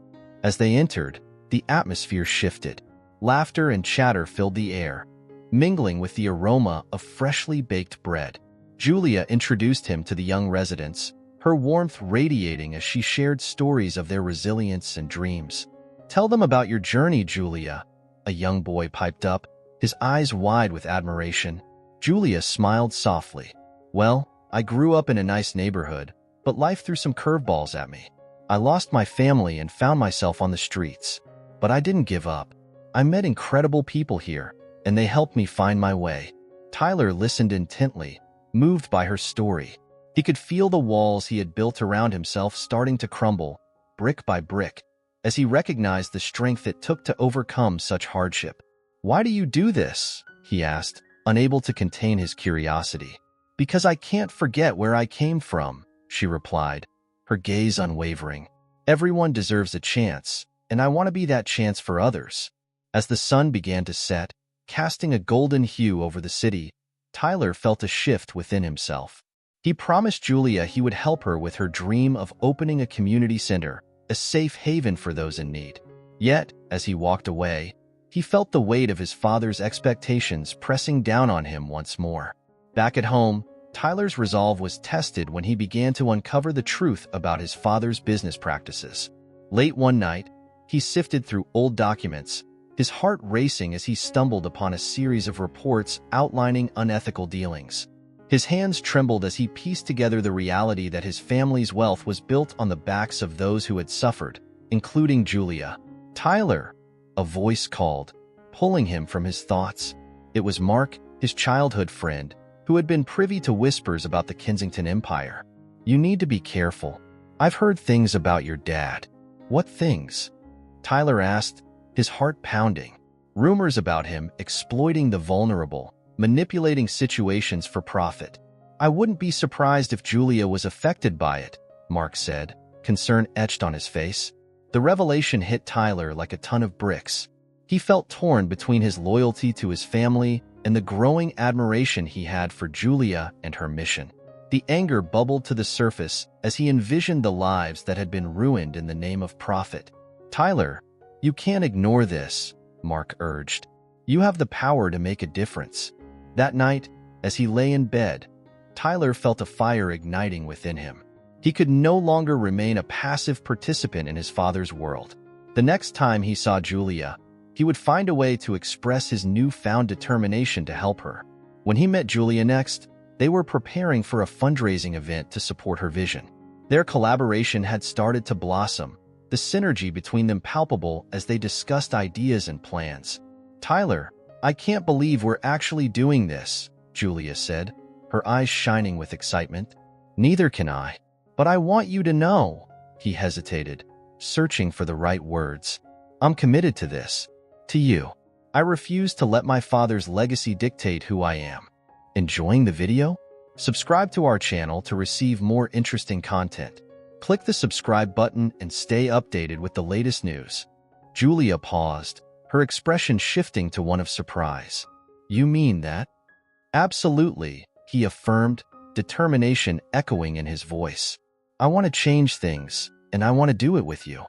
As they entered, the atmosphere shifted. Laughter and chatter filled the air, mingling with the aroma of freshly baked bread. Julia introduced him to the young residents, her warmth radiating as she shared stories of their resilience and dreams. "Tell them about your journey, Julia," a young boy piped up, his eyes wide with admiration. Julia smiled softly. "Well, I grew up in a nice neighborhood, but life threw some curveballs at me. I lost my family and found myself on the streets. But I didn't give up. I met incredible people here, and they helped me find my way." Tyler listened intently, moved by her story. He could feel the walls he had built around himself starting to crumble, brick by brick, as he recognized the strength it took to overcome such hardship. "Why do you do this?" he asked, unable to contain his curiosity. "Because I can't forget where I came from," she replied, her gaze unwavering. "Everyone deserves a chance, and I want to be that chance for others." As the sun began to set, casting a golden hue over the city, Tyler felt a shift within himself. He promised Julia he would help her with her dream of opening a community center, a safe haven for those in need. Yet, as he walked away, he felt the weight of his father's expectations pressing down on him once more. Back at home, Tyler's resolve was tested when he began to uncover the truth about his father's business practices. Late one night, he sifted through old documents, his heart racing as he stumbled upon a series of reports outlining unethical dealings. His hands trembled as he pieced together the reality that his family's wealth was built on the backs of those who had suffered, including Julia. "Tyler," a voice called, pulling him from his thoughts. It was Mark, his childhood friend, who had been privy to whispers about the Kensington Empire. "You need to be careful. I've heard things about your dad." "What things?" Tyler asked, his heart pounding. "Rumors about him exploiting the vulnerable, manipulating situations for profit." "I wouldn't be surprised if Julia was affected by it," Mark said, concern etched on his face. The revelation hit Tyler like a ton of bricks. He felt torn between his loyalty to his family and the growing admiration he had for Julia and her mission. The anger bubbled to the surface as he envisioned the lives that had been ruined in the name of profit. "Tyler, you can't ignore this," Mark urged. "You have the power to make a difference." That night, as he lay in bed, Tyler felt a fire igniting within him. He could no longer remain a passive participant in his father's world. The next time he saw Julia, he would find a way to express his newfound determination to help her. When he met Julia next, they were preparing for a fundraising event to support her vision. Their collaboration had started to blossom, the synergy between them palpable as they discussed ideas and plans. "Tyler, I can't believe we're actually doing this," Julia said, her eyes shining with excitement. "Neither can I. But I want you to know," he hesitated, searching for the right words. "I'm committed to this. To you. I refuse to let my father's legacy dictate who I am." Enjoying the video? Subscribe to our channel to receive more interesting content. Click the subscribe button and stay updated with the latest news. Julia paused, her expression shifting to one of surprise. "You mean that?" "Absolutely," he affirmed, determination echoing in his voice. "I want to change things, and I want to do it with you."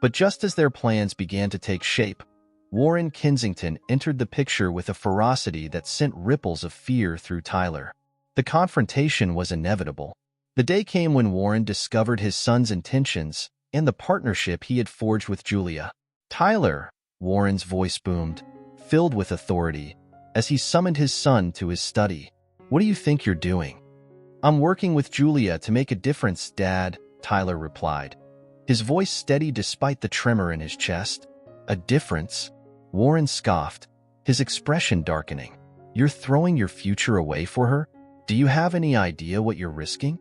But just as their plans began to take shape, Warren Kensington entered the picture with a ferocity that sent ripples of fear through Tyler. The confrontation was inevitable. The day came when Warren discovered his son's intentions and the partnership he had forged with Julia. "Tyler," Warren's voice boomed, filled with authority, as he summoned his son to his study. "What do you think you're doing?" "I'm working with Julia to make a difference, Dad," Tyler replied, his voice steady despite the tremor in his chest. "A difference?" Warren scoffed, his expression darkening. "You're throwing your future away for her? Do you have any idea what you're risking?"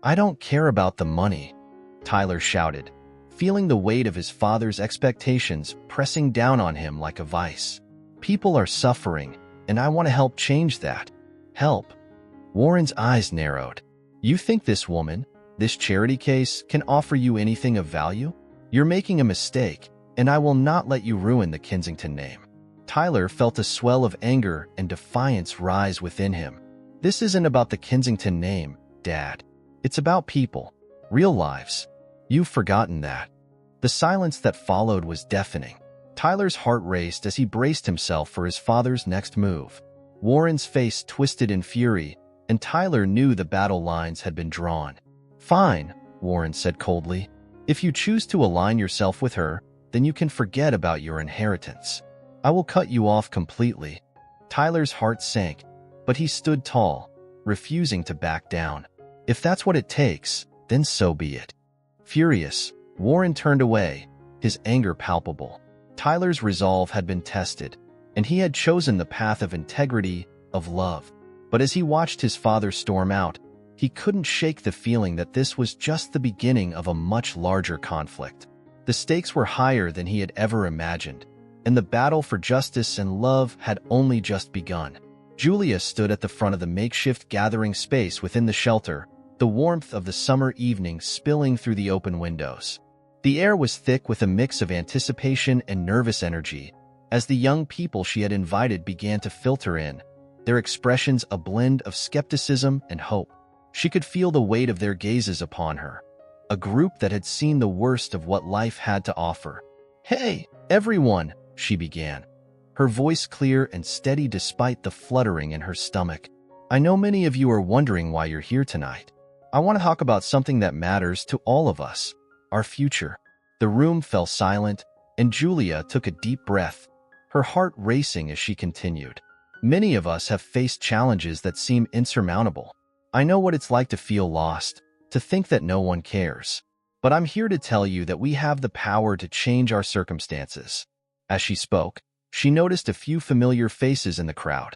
"I don't care about the money," Tyler shouted, feeling the weight of his father's expectations pressing down on him like a vice. "People are suffering, and I want to help change that." "Help?" Warren's eyes narrowed. "You think this woman, this charity case, can offer you anything of value? You're making a mistake, and I will not let you ruin the Kensington name." Tyler felt a swell of anger and defiance rise within him. "This isn't about the Kensington name, Dad. It's about people, real lives. You've forgotten that." The silence that followed was deafening. Tyler's heart raced as he braced himself for his father's next move. Warren's face twisted in fury, and Tyler knew the battle lines had been drawn. "Fine," Warren said coldly. "If you choose to align yourself with her, then you can forget about your inheritance. I will cut you off completely." Tyler's heart sank, but he stood tall, refusing to back down. If that's what it takes, then so be it. Furious, Warren turned away, his anger palpable. Tyler's resolve had been tested, and he had chosen the path of integrity, of love. But as he watched his father storm out, he couldn't shake the feeling that this was just the beginning of a much larger conflict. The stakes were higher than he had ever imagined, and the battle for justice and love had only just begun. Julia stood at the front of the makeshift gathering space within the shelter, the warmth of the summer evening spilling through the open windows. The air was thick with a mix of anticipation and nervous energy as the young people she had invited began to filter in, their expressions a blend of skepticism and hope. She could feel the weight of their gazes upon her, a group that had seen the worst of what life had to offer. "Hey, everyone," she began, her voice clear and steady despite the fluttering in her stomach. "I know many of you are wondering why you're here tonight. I want to talk about something that matters to all of us, our future." The room fell silent, and Julia took a deep breath, her heart racing as she continued. "Many of us have faced challenges that seem insurmountable. I know what it's like to feel lost, to think that no one cares. But I'm here to tell you that we have the power to change our circumstances." As she spoke, she noticed a few familiar faces in the crowd,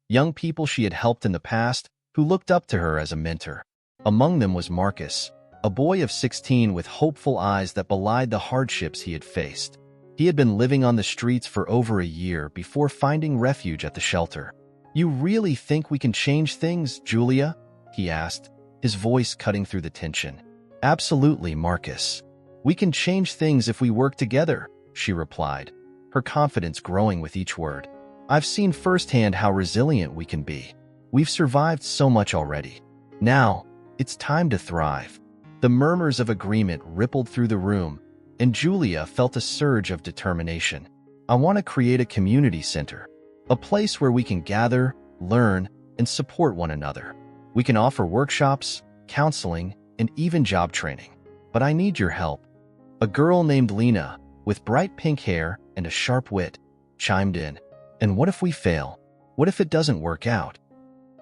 young people she had helped in the past who looked up to her as a mentor. Among them was Marcus, a boy of 16 with hopeful eyes that belied the hardships he had faced. He had been living on the streets for over a year before finding refuge at the shelter. "You really think we can change things, Julia?" he asked, his voice cutting through the tension. "Absolutely, Marcus. We can change things if we work together," she replied, her confidence growing with each word. "I've seen firsthand how resilient we can be. We've survived so much already. Now, it's time to thrive." The murmurs of agreement rippled through the room, and Julia felt a surge of determination. "I want to create a community center, a place where we can gather, learn, and support one another. We can offer workshops, counseling, and even job training. But I need your help." A girl named Lena, with bright pink hair and a sharp wit, chimed in. "And what if we fail? What if it doesn't work out?"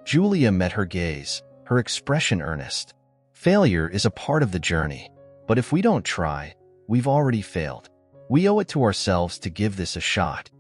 Julia met her gaze, her expression earnest. "Failure is a part of the journey, but if we don't try, we've already failed. We owe it to ourselves to give this a shot."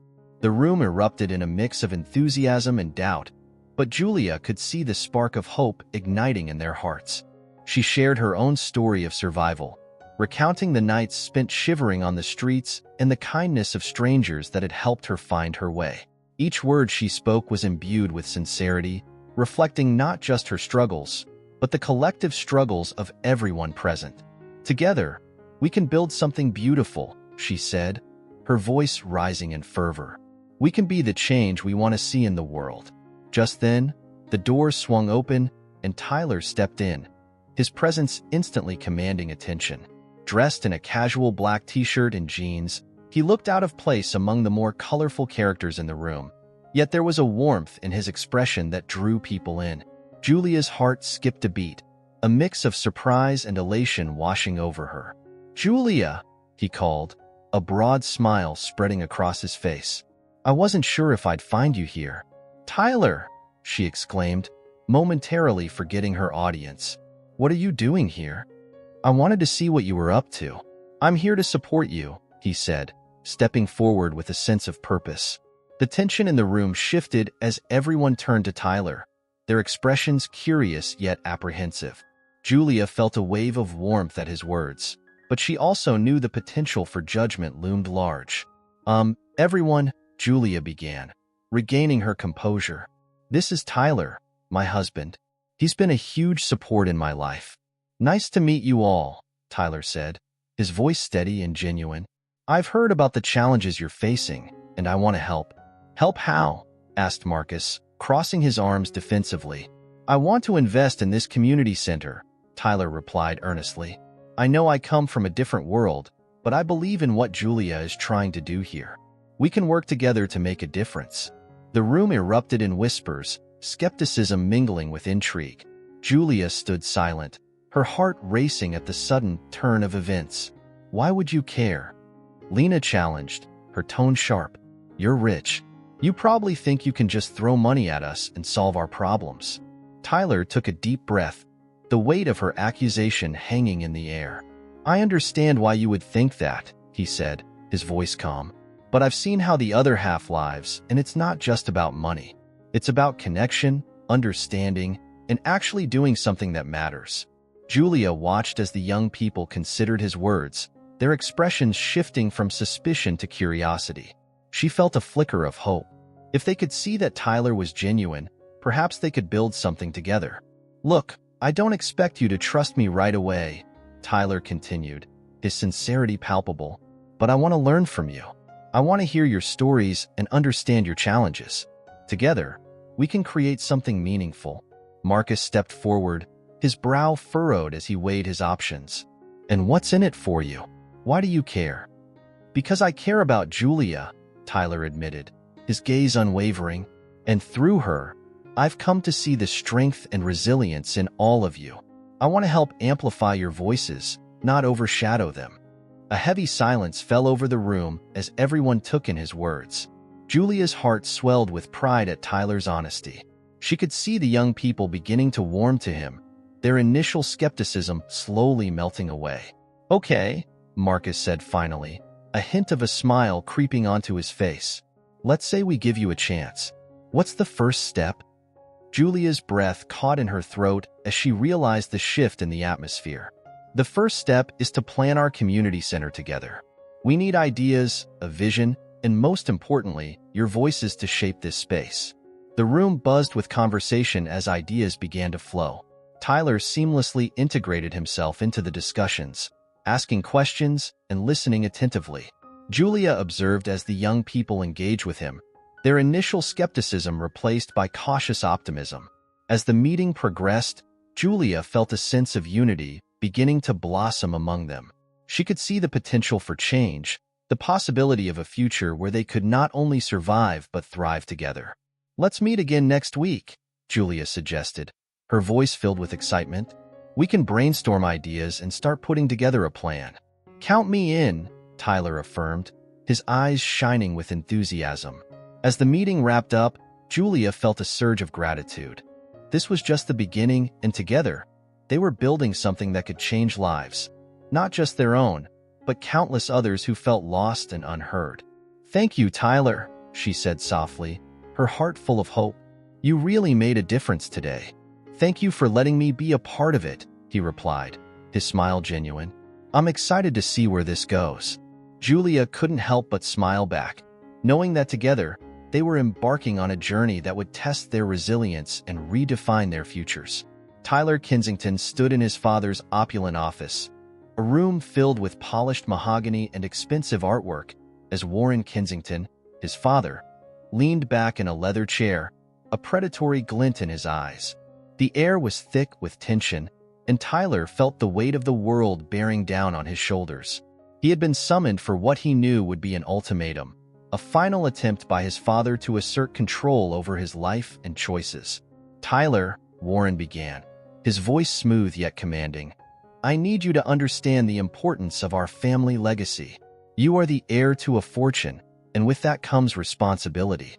The room erupted in a mix of enthusiasm and doubt, but Julia could see the spark of hope igniting in their hearts. She shared her own story of survival, recounting the nights spent shivering on the streets and the kindness of strangers that had helped her find her way. Each word she spoke was imbued with sincerity, reflecting not just her struggles, but the collective struggles of everyone present. "Together, we can build something beautiful," she said, her voice rising in fervor. "We can be the change we want to see in the world." Just then, the doors swung open and Tyler stepped in, his presence instantly commanding attention. Dressed in a casual black t-shirt and jeans, he looked out of place among the more colorful characters in the room. Yet there was a warmth in his expression that drew people in. Julia's heart skipped a beat, a mix of surprise and elation washing over her. "Julia," he called, a broad smile spreading across his face. "I wasn't sure if I'd find you here." "Tyler," she exclaimed, momentarily forgetting her audience. "What are you doing here?" "I wanted to see what you were up to." "I'm here to support you," he said, stepping forward with a sense of purpose. The tension in the room shifted as everyone turned to Tyler, their expressions curious yet apprehensive. Julia felt a wave of warmth at his words, but she also knew the potential for judgment loomed large. Everyone," Julia began, regaining her composure. "This is Tyler, my husband. He's been a huge support in my life." "Nice to meet you all," Tyler said, his voice steady and genuine. "I've heard about the challenges you're facing, and I want to help." "Help how?" asked Marcus, crossing his arms defensively. "I want to invest in this community center," Tyler replied earnestly. "I know I come from a different world, but I believe in what Julia is trying to do here. We can work together to make a difference." The room erupted in whispers, skepticism mingling with intrigue. Julia stood silent, her heart racing at the sudden turn of events. "Why would you care?" Lena challenged, her tone sharp. "You're rich. You probably think you can just throw money at us and solve our problems." Tyler took a deep breath, the weight of her accusation hanging in the air. "I understand why you would think that," he said, his voice calm. "But I've seen how the other half lives, and it's not just about money. It's about connection, understanding, and actually doing something that matters." Julia watched as the young people considered his words, their expressions shifting from suspicion to curiosity. She felt a flicker of hope. If they could see that Tyler was genuine, perhaps they could build something together. "Look, I don't expect you to trust me right away," Tyler continued, his sincerity palpable, "but I want to learn from you. I want to hear your stories and understand your challenges. Together, We can create something meaningful. Marcus stepped forward, his brow furrowed as he weighed his options. And what's in it for you? Why do you care? Because I care about Julia, Tyler admitted, his gaze unwavering. And through her, I've come to see the strength and resilience in all of you. I want to help amplify your voices, not overshadow them. A heavy silence fell over the room as everyone took in his words. Julia's heart swelled with pride at Tyler's honesty. She could see the young people beginning to warm to him, their initial skepticism slowly melting away. Okay, Marcus said finally, a hint of a smile creeping onto his face. Let's say we give you a chance. What's the first step? Julia's breath caught in her throat as she realized the shift in the atmosphere. The first step is to plan our community center together. We need ideas, a vision, and most importantly, your voices to shape this space. The room buzzed with conversation as ideas began to flow. Tyler seamlessly integrated himself into the discussions, asking questions and listening attentively. Julia observed as the young people engaged with him, their initial skepticism replaced by cautious optimism. As the meeting progressed, Julia felt a sense of unity beginning to blossom among them. She could see the potential for change, the possibility of a future where they could not only survive but thrive together. Let's meet again next week, Julia suggested, her voice filled with excitement. We can brainstorm ideas and start putting together a plan. Count me in, Tyler affirmed, his eyes shining with enthusiasm. As the meeting wrapped up, Julia felt a surge of gratitude. This was just the beginning, and together, they were building something that could change lives, not just their own, but countless others who felt lost and unheard. Thank you, Tyler, she said softly, her heart full of hope. You really made a difference today. Thank you for letting me be a part of it, he replied, his smile genuine. I'm excited to see where this goes. Julia couldn't help but smile back, knowing that together, they were embarking on a journey that would test their resilience and redefine their futures. Tyler Kensington stood in his father's opulent office, a room filled with polished mahogany and expensive artwork, as Warren Kensington, his father, leaned back in a leather chair, a predatory glint in his eyes. The air was thick with tension, and Tyler felt the weight of the world bearing down on his shoulders. He had been summoned for what he knew would be an ultimatum, a final attempt by his father to assert control over his life and choices. Tyler, Warren began, his voice smooth yet commanding. I need you to understand the importance of our family legacy. You are the heir to a fortune, and with that comes responsibility.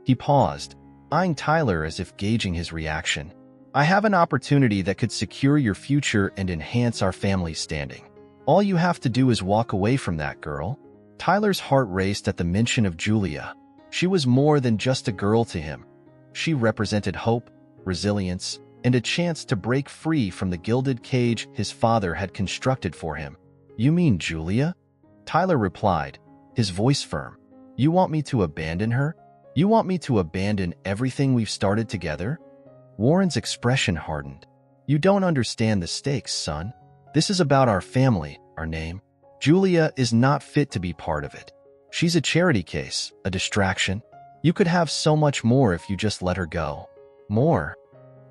He paused, eyeing Tyler as if gauging his reaction. I have an opportunity that could secure your future and enhance our family's standing. All you have to do is walk away from that, girl. Tyler's heart raced at the mention of Julia. She was more than just a girl to him. She represented hope, resilience, and a chance to break free from the gilded cage his father had constructed for him. You mean Julia? Tyler replied, his voice firm. You want me to abandon her? You want me to abandon everything we've started together? Warren's expression hardened. You don't understand the stakes, son. This is about our family, our name. Julia is not fit to be part of it. She's a charity case, a distraction. You could have so much more if you just let her go. More?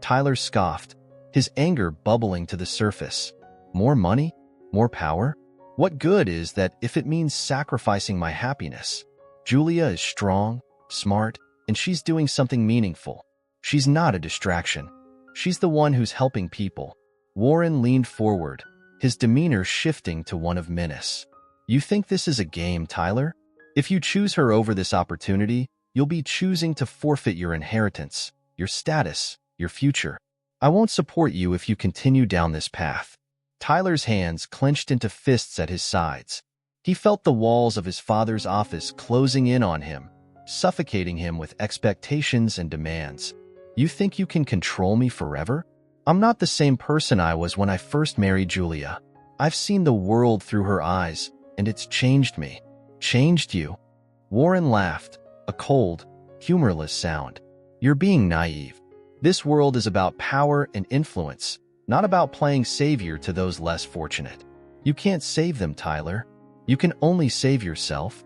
Tyler scoffed, his anger bubbling to the surface. More money? More power? What good is that if it means sacrificing my happiness? Julia is strong, smart, and she's doing something meaningful. She's not a distraction. She's the one who's helping people. Warren leaned forward, his demeanor shifting to one of menace. You think this is a game, Tyler? If you choose her over this opportunity, you'll be choosing to forfeit your inheritance, your status, your future. I won't support you if you continue down this path. Tyler's hands clenched into fists at his sides. He felt the walls of his father's office closing in on him, suffocating him with expectations and demands. You think you can control me forever? I'm not the same person I was when I first married Julia. I've seen the world through her eyes, and it's changed me. Changed you? Warren laughed, a cold, humorless sound. You're being naive. This world is about power and influence, not about playing savior to those less fortunate. You can't save them, Tyler. You can only save yourself.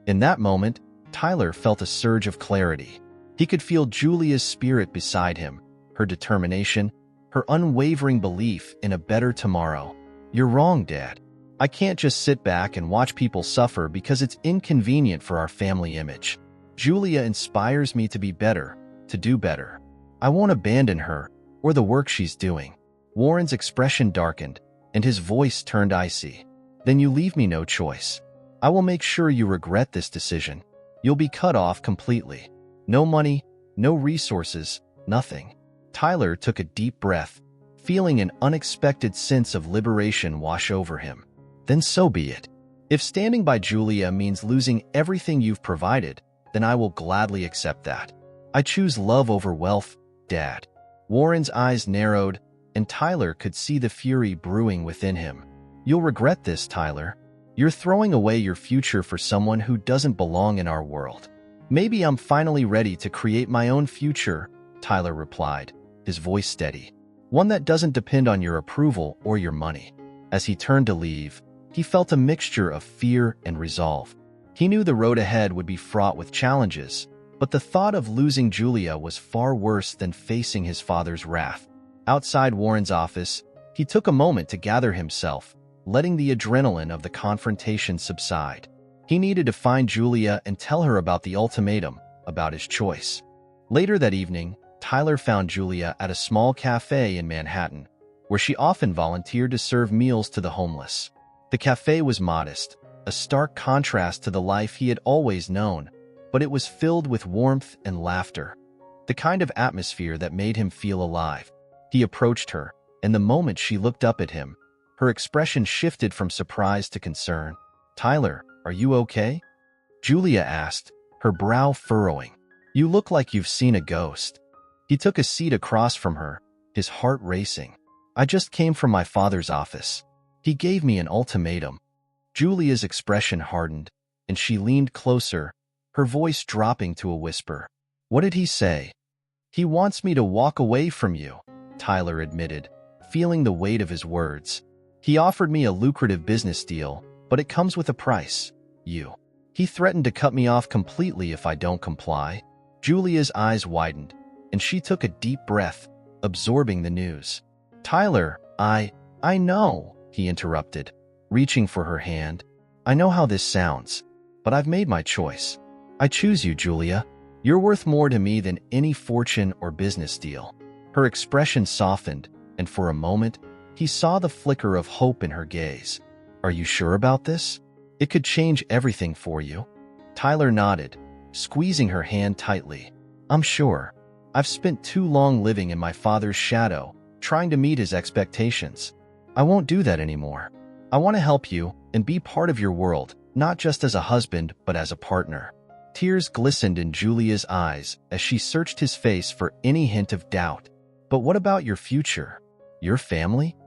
In that moment, Tyler felt a surge of clarity. He could feel Julia's spirit beside him, her determination, her unwavering belief in a better tomorrow. "You're wrong, Dad. I can't just sit back and watch people suffer because it's inconvenient for our family image. Julia inspires me to be better, to do better. I won't abandon her or the work she's doing." Warren's expression darkened, and his voice turned icy. "Then you leave me no choice. I will make sure you regret this decision. You'll be cut off completely. No money, no resources, nothing." Tyler took a deep breath, feeling an unexpected sense of liberation wash over him. "Then so be it. If standing by Julia means losing everything you've provided, then I will gladly accept that. I choose love over wealth, Dad." Warren's eyes narrowed, and Tyler could see the fury brewing within him. "You'll regret this, Tyler. You're throwing away your future for someone who doesn't belong in our world." "Maybe I'm finally ready to create my own future," Tyler replied, his voice steady. "One that doesn't depend on your approval or your money." As he turned to leave, he felt a mixture of fear and resolve. He knew the road ahead would be fraught with challenges, but the thought of losing Julia was far worse than facing his father's wrath. Outside Warren's office, he took a moment to gather himself, letting the adrenaline of the confrontation subside. He needed to find Julia and tell her about the ultimatum, about his choice. Later that evening, Tyler found Julia at a small cafe in Manhattan, where she often volunteered to serve meals to the homeless. The cafe was modest, a stark contrast to the life he had always known, but it was filled with warmth and laughter, the kind of atmosphere that made him feel alive. He approached her, and the moment she looked up at him, her expression shifted from surprise to concern. "Tyler, are you okay?" Julia asked, her brow furrowing. "You look like you've seen a ghost." He took a seat across from her, his heart racing. "I just came from my father's office. He gave me an ultimatum." Julia's expression hardened, and she leaned closer, her voice dropping to a whisper. "What did he say?" "He wants me to walk away from you," Tyler admitted, feeling the weight of his words. "He offered me a lucrative business deal, but it comes with a price. You. He threatened to cut me off completely if I don't comply." Julia's eyes widened, and she took a deep breath, absorbing the news. "Tyler, I know," he interrupted, reaching for her hand. "I know how this sounds, but I've made my choice. I choose you, Julia. You're worth more to me than any fortune or business deal." Her expression softened, and for a moment, he saw the flicker of hope in her gaze. "Are you sure about this? It could change everything for you." Tyler nodded, squeezing her hand tightly. "I'm sure. I've spent too long living in my father's shadow, trying to meet his expectations. I won't do that anymore. I want to help you and be part of your world, not just as a husband, but as a partner." Tears glistened in Julia's eyes as she searched his face for any hint of doubt. "But what about your future? Your family?"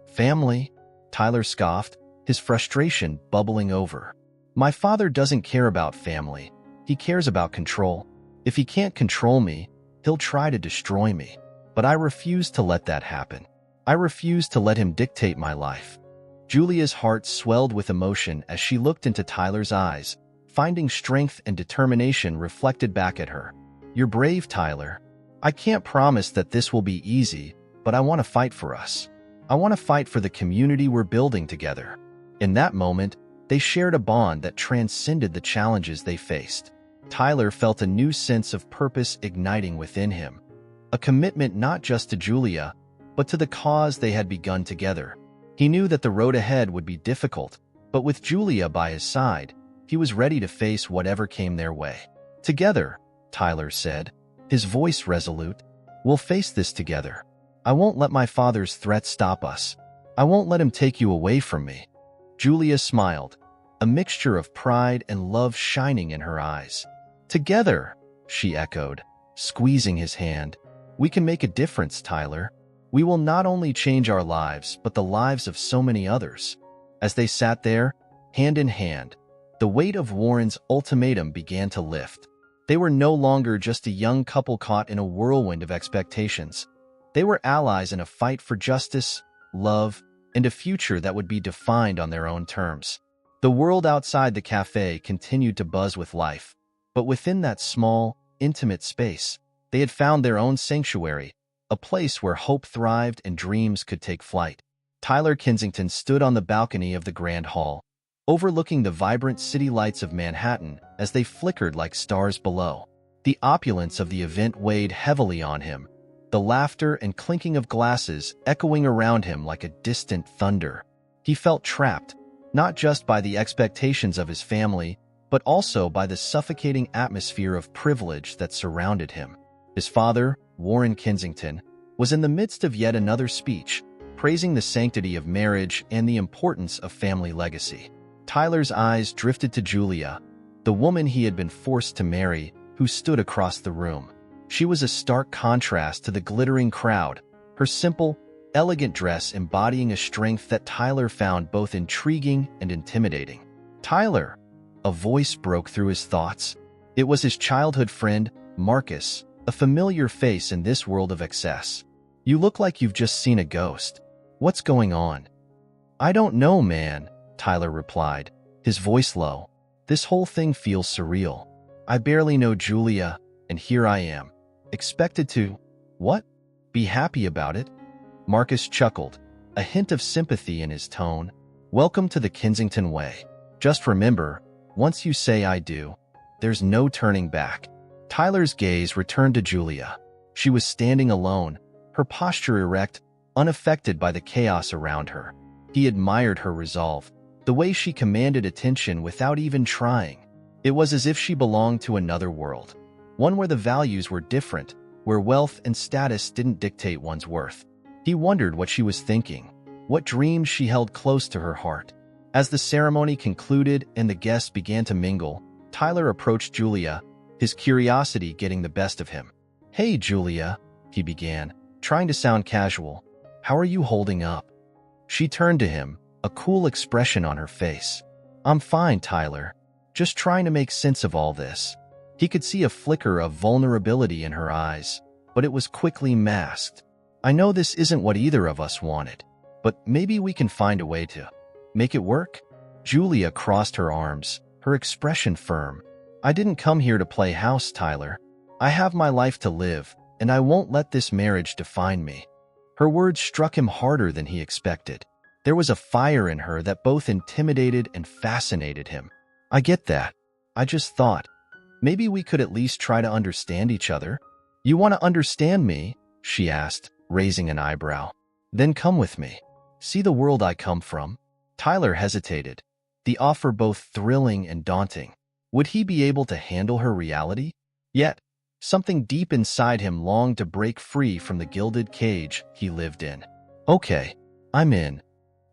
"Family?" Tyler scoffed, his frustration bubbling over. "My father doesn't care about family. He cares about control. If he can't control me, he'll try to destroy me. But I refuse to let that happen. I refuse to let him dictate my life." Julia's heart swelled with emotion as she looked into Tyler's eyes, finding strength and determination reflected back at her. "You're brave, Tyler. I can't promise that this will be easy, but I want to fight for us. I want to fight for the community we're building together." In that moment, they shared a bond that transcended the challenges they faced. Tyler felt a new sense of purpose igniting within him, a commitment not just to Julia, but to the cause they had begun together. He knew that the road ahead would be difficult, but with Julia by his side, he was ready to face whatever came their way. "Together," Tyler said, his voice resolute, "we'll face this together. I won't let my father's threats stop us. I won't let him take you away from me." Julia smiled, a mixture of pride and love shining in her eyes. "Together," she echoed, squeezing his hand. "We can make a difference, Tyler. We will not only change our lives, but the lives of so many others." As they sat there, hand in hand, the weight of Warren's ultimatum began to lift. They were no longer just a young couple caught in a whirlwind of expectations. They were allies in a fight for justice, love, and a future that would be defined on their own terms. The world outside the cafe continued to buzz with life, but within that small, intimate space. They had found their own sanctuary, a place where hope thrived and dreams could take flight. Tyler Kensington stood on the balcony of the Grand Hall, overlooking the vibrant city lights of Manhattan as they flickered like stars below. The opulence of the event weighed heavily on him, the laughter and clinking of glasses echoing around him like a distant thunder. He felt trapped, not just by the expectations of his family, but also by the suffocating atmosphere of privilege that surrounded him. His father, Warren Kensington, was in the midst of yet another speech, praising the sanctity of marriage and the importance of family legacy. Tyler's eyes drifted to Julia, the woman he had been forced to marry, who stood across the room. She was a stark contrast to the glittering crowd, her simple, elegant dress embodying a strength that Tyler found both intriguing and intimidating. "Tyler!" A voice broke through his thoughts. It was his childhood friend, Marcus, a familiar face in this world of excess. "You look like you've just seen a ghost. What's going on?" "I don't know, man," Tyler replied, his voice low. "This whole thing feels surreal. I barely know Julia, and here I am. Expected to, what? Be happy about it?" Marcus chuckled, a hint of sympathy in his tone. "Welcome to the Kensington way. Just remember, once you say I do, there's no turning back." Tyler's gaze returned to Julia. She was standing alone, her posture erect, unaffected by the chaos around her. He admired her resolve, the way she commanded attention without even trying. It was as if she belonged to another world, one where the values were different, where wealth and status didn't dictate one's worth. He wondered what she was thinking, what dreams she held close to her heart. As the ceremony concluded and the guests began to mingle, Tyler approached Julia, his curiosity getting the best of him. "Hey, Julia," he began, trying to sound casual. "How are you holding up?" She turned to him, a cool expression on her face. "I'm fine, Tyler. Just trying to make sense of all this." He could see a flicker of vulnerability in her eyes, but it was quickly masked. "I know this isn't what either of us wanted, but maybe we can find a way to make it work." Julia crossed her arms, her expression firm. "I didn't come here to play house, Tyler. I have my life to live, and I won't let this marriage define me." Her words struck him harder than he expected. There was a fire in her that both intimidated and fascinated him. "I get that. I just thought, maybe we could at least try to understand each other." "You want to understand me?" she asked, raising an eyebrow. "Then come with me. See the world I come from." Tyler hesitated, the offer both thrilling and daunting. Would he be able to handle her reality? Yet, something deep inside him longed to break free from the gilded cage he lived in. "Okay, I'm in."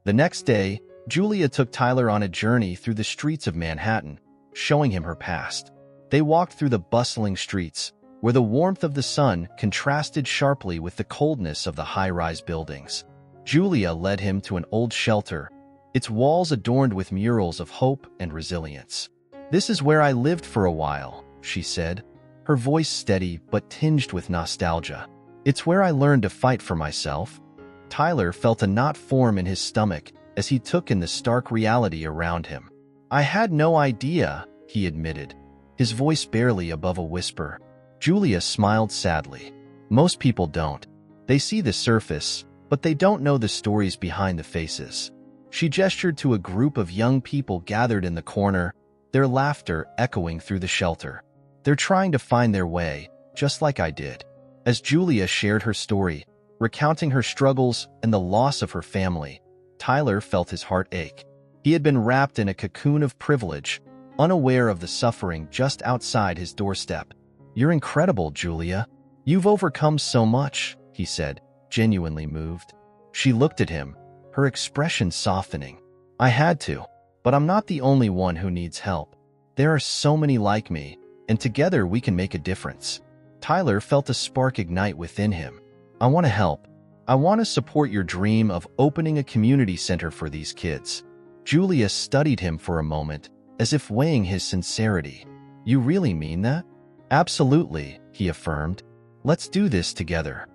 The next day, Julia took Tyler on a journey through the streets of Manhattan, showing him her past. They walked through the bustling streets, where the warmth of the sun contrasted sharply with the coldness of the high-rise buildings. Julia led him to an old shelter, its walls adorned with murals of hope and resilience. "This is where I lived for a while," she said, her voice steady but tinged with nostalgia. "It's where I learned to fight for myself." Tyler felt a knot form in his stomach as he took in the stark reality around him. "I had no idea," he admitted, his voice barely above a whisper. Julia smiled sadly. "Most people don't. They see the surface, but they don't know the stories behind the faces." She gestured to a group of young people gathered in the corner, their laughter echoing through the shelter. "They're trying to find their way, just like I did." As Julia shared her story, recounting her struggles and the loss of her family, Tyler felt his heart ache. He had been wrapped in a cocoon of privilege, unaware of the suffering just outside his doorstep. "You're incredible, Julia. You've overcome so much," he said, genuinely moved. She looked at him, her expression softening. "I had to, but I'm not the only one who needs help. There are so many like me, and together we can make a difference." Tyler felt a spark ignite within him. "I want to help. I want to support your dream of opening a community center for these kids." Julia studied him for a moment, as if weighing his sincerity. "You really mean that?" "Absolutely," he affirmed. "Let's do this together."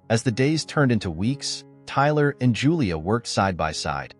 As the days turned into weeks, Tyler and Julia worked side by side,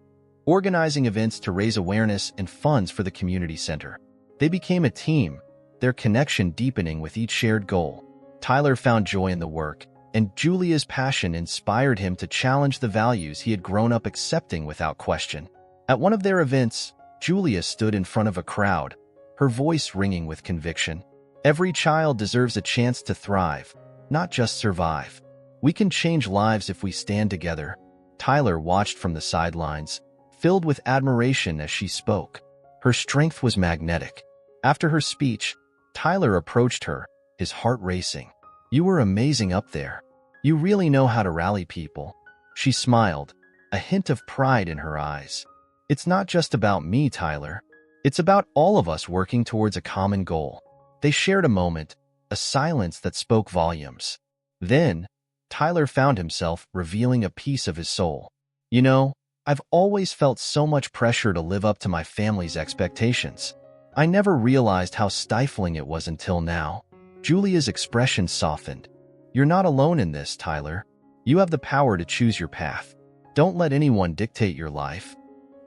organizing events to raise awareness and funds for the community center. They became a team, their connection deepening with each shared goal. Tyler found joy in the work, and Julia's passion inspired him to challenge the values he had grown up accepting without question. At one of their events, Julia stood in front of a crowd, her voice ringing with conviction. Every child deserves a chance to thrive, not just survive. We can change lives if we stand together. Tyler watched from the sidelines, filled with admiration as she spoke. Her strength was magnetic. After her speech, Tyler approached her, his heart racing. "You were amazing up there. You really know how to rally people." She smiled, a hint of pride in her eyes. "It's not just about me, Tyler. It's about all of us working towards a common goal." They shared a moment, a silence that spoke volumes. Then, Tyler found himself revealing a piece of his soul. "You know, I've always felt so much pressure to live up to my family's expectations. I never realized how stifling it was until now." Julia's expression softened. "You're not alone in this, Tyler. You have the power to choose your path. Don't let anyone dictate your life."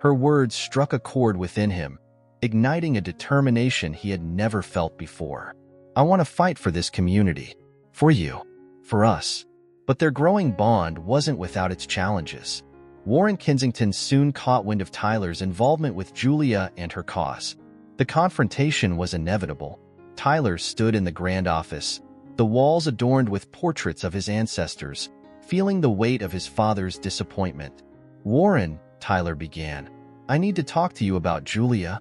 Her words struck a chord within him, igniting a determination he had never felt before. "I want to fight for this community. For you. For us." But their growing bond wasn't without its challenges. Warren Kensington soon caught wind of Tyler's involvement with Julia and her cause. The confrontation was inevitable. Tyler stood in the grand office, the walls adorned with portraits of his ancestors, feeling the weight of his father's disappointment. "Warren," Tyler began, "I need to talk to you about Julia."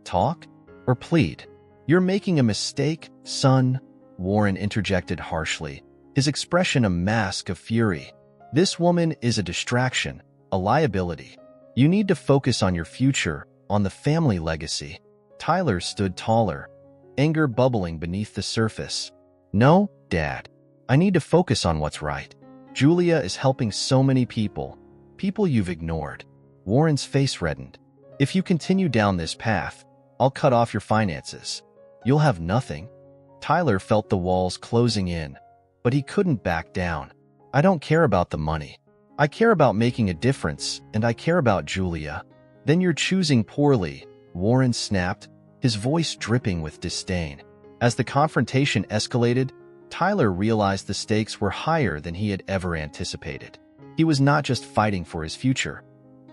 "Talk? Or plead?" "You're making a mistake, son," Warren interjected harshly, his expression a mask of fury. "This woman is a distraction, a liability. You need to focus on your future, on the family legacy." Tyler stood taller, anger bubbling beneath the surface. "No, Dad. I need to focus on what's right. Julia is helping so many people you've ignored." Warren's face reddened. "If you continue down this path, I'll cut off your finances. You'll have nothing." Tyler felt the walls closing in, but he couldn't back down. "I don't care about the money. I care about making a difference, and I care about Julia." "Then you're choosing poorly," Warren snapped, his voice dripping with disdain. As the confrontation escalated, Tyler realized the stakes were higher than he had ever anticipated. He was not just fighting for his future.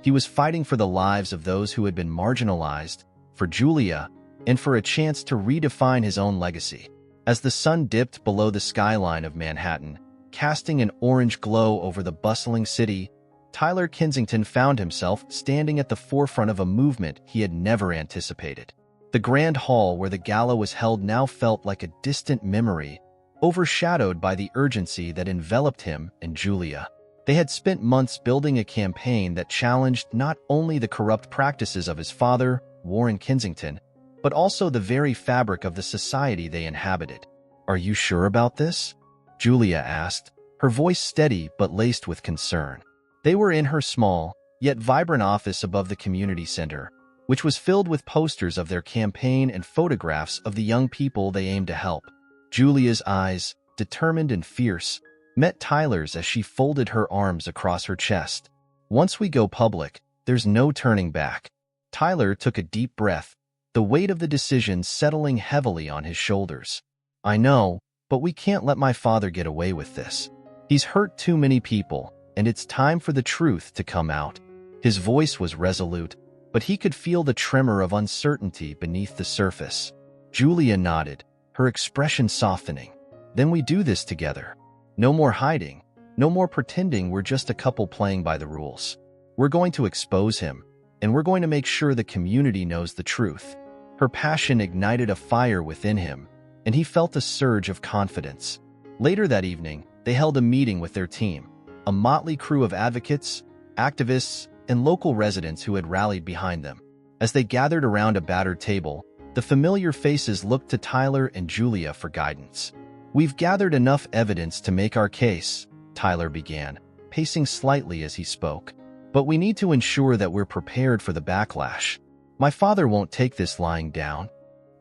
He was fighting for the lives of those who had been marginalized, for Julia, and for a chance to redefine his own legacy. As the sun dipped below the skyline of Manhattan, casting an orange glow over the bustling city, Tyler Kensington found himself standing at the forefront of a movement he had never anticipated. The grand hall where the gala was held now felt like a distant memory, overshadowed by the urgency that enveloped him and Julia. They had spent months building a campaign that challenged not only the corrupt practices of his father, Warren Kensington, but also the very fabric of the society they inhabited. "Are you sure about this?" Julia asked, her voice steady but laced with concern. They were in her small, yet vibrant office above the community center, which was filled with posters of their campaign and photographs of the young people they aimed to help. Julia's eyes, determined and fierce, met Tyler's as she folded her arms across her chest. "Once we go public, there's no turning back." Tyler took a deep breath, the weight of the decision settling heavily on his shoulders. "I know, but we can't let my father get away with this. He's hurt too many people, and it's time for the truth to come out." His voice was resolute, but he could feel the tremor of uncertainty beneath the surface. Julia nodded, her expression softening. "Then we do this together. No more hiding, no more pretending we're just a couple playing by the rules. We're going to expose him, and we're going to make sure the community knows the truth." Her passion ignited a fire within him, and he felt a surge of confidence. Later that evening, they held a meeting with their team, a motley crew of advocates, activists, and local residents who had rallied behind them. As they gathered around a battered table, the familiar faces looked to Tyler and Julia for guidance. "We've gathered enough evidence to make our case," Tyler began, pacing slightly as he spoke. "But we need to ensure that we're prepared for the backlash. My father won't take this lying down."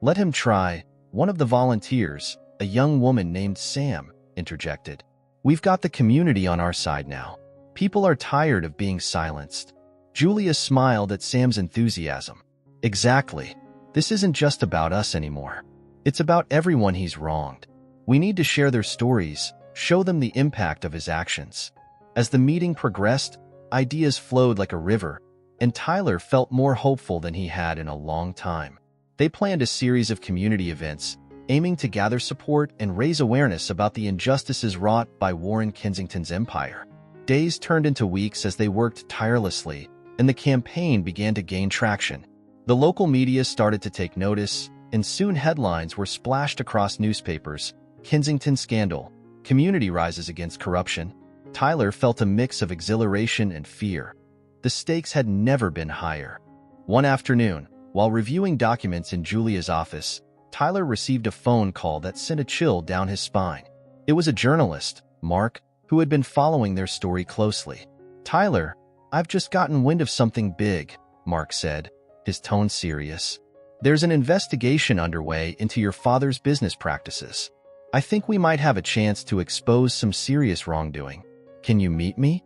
"Let him try," one of the volunteers, a young woman named Sam, interjected. "We've got the community on our side now. People are tired of being silenced." Julia smiled at Sam's enthusiasm. "Exactly. This isn't just about us anymore. It's about everyone he's wronged. We need to share their stories, show them the impact of his actions. As the meeting progressed, ideas flowed like a river, and Tyler felt more hopeful than he had in a long time. They planned a series of community events, aiming to gather support and raise awareness about the injustices wrought by Warren Kensington's empire. Days turned into weeks as they worked tirelessly, and the campaign began to gain traction. The local media started to take notice, and soon headlines were splashed across newspapers. Kensington scandal, community rises against corruption. Tyler felt a mix of exhilaration and fear. The stakes had never been higher. One afternoon, while reviewing documents in Julia's office, Tyler received a phone call that sent a chill down his spine. It was a journalist, Mark, who had been following their story closely. "Tyler, I've just gotten wind of something big," Mark said, his tone serious. "There's an investigation underway into your father's business practices. I think we might have a chance to expose some serious wrongdoing. Can you meet me?"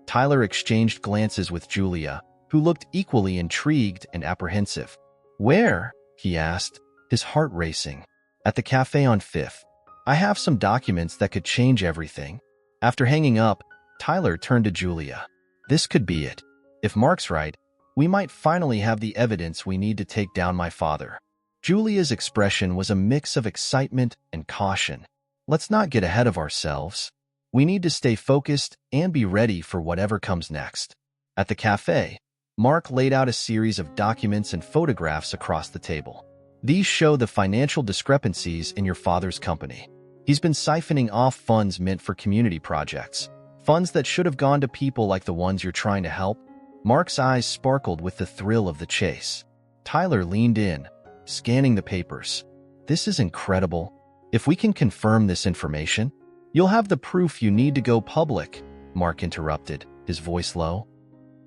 Tyler exchanged glances with Julia, who looked equally intrigued and apprehensive. "Where?" he asked, his heart racing. "At the cafe on 5th. I have some documents that could change everything." After hanging up, Tyler turned to Julia. "This could be it. If Mark's right, we might finally have the evidence we need to take down my father." Julia's expression was a mix of excitement and caution. "Let's not get ahead of ourselves. We need to stay focused and be ready for whatever comes next." At the cafe, Mark laid out a series of documents and photographs across the table. "These show the financial discrepancies in your father's company. He's been siphoning off funds meant for community projects, funds that should have gone to people like the ones you're trying to help." Mark's eyes sparkled with the thrill of the chase. Tyler leaned in, scanning the papers. "This is incredible. If we can confirm this information, you'll have the proof you need to go public," Mark interrupted, his voice low.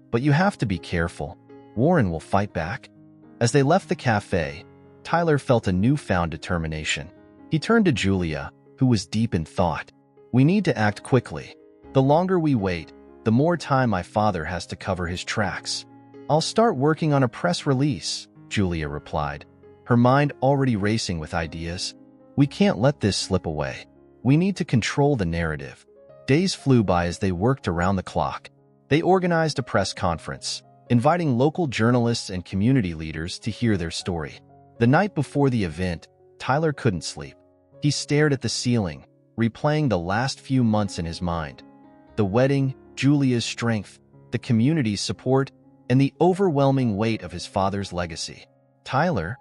"But you have to be careful. Warren will fight back." As they left the cafe, Tyler felt a newfound determination. He turned to Julia, who was deep in thought. "We need to act quickly. The longer we wait, the more time my father has to cover his tracks." "I'll start working on a press release," Julia replied, her mind already racing with ideas. "We can't let this slip away. We need to control the narrative." Days flew by as they worked around the clock. They organized a press conference, inviting local journalists and community leaders to hear their story. The night before the event, Tyler couldn't sleep. He stared at the ceiling, replaying the last few months in his mind. The wedding, Julia's strength, the community's support, and the overwhelming weight of his father's legacy. "Tyler?"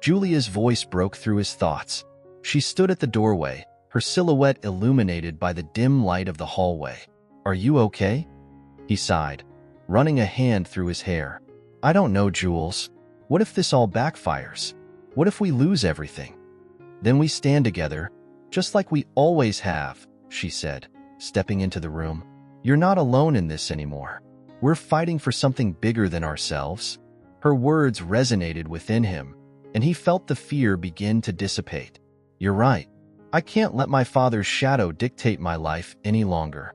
Julia's voice broke through his thoughts. She stood at the doorway, her silhouette illuminated by the dim light of the hallway. "Are you okay?" He sighed, running a hand through his hair. "I don't know, Jules. What if this all backfires? What if we lose everything? Then we stand together, just like we always have," she said, stepping into the room. "You're not alone in this anymore. We're fighting for something bigger than ourselves." Her words resonated within him, and he felt the fear begin to dissipate. "You're right. I can't let my father's shadow dictate my life any longer."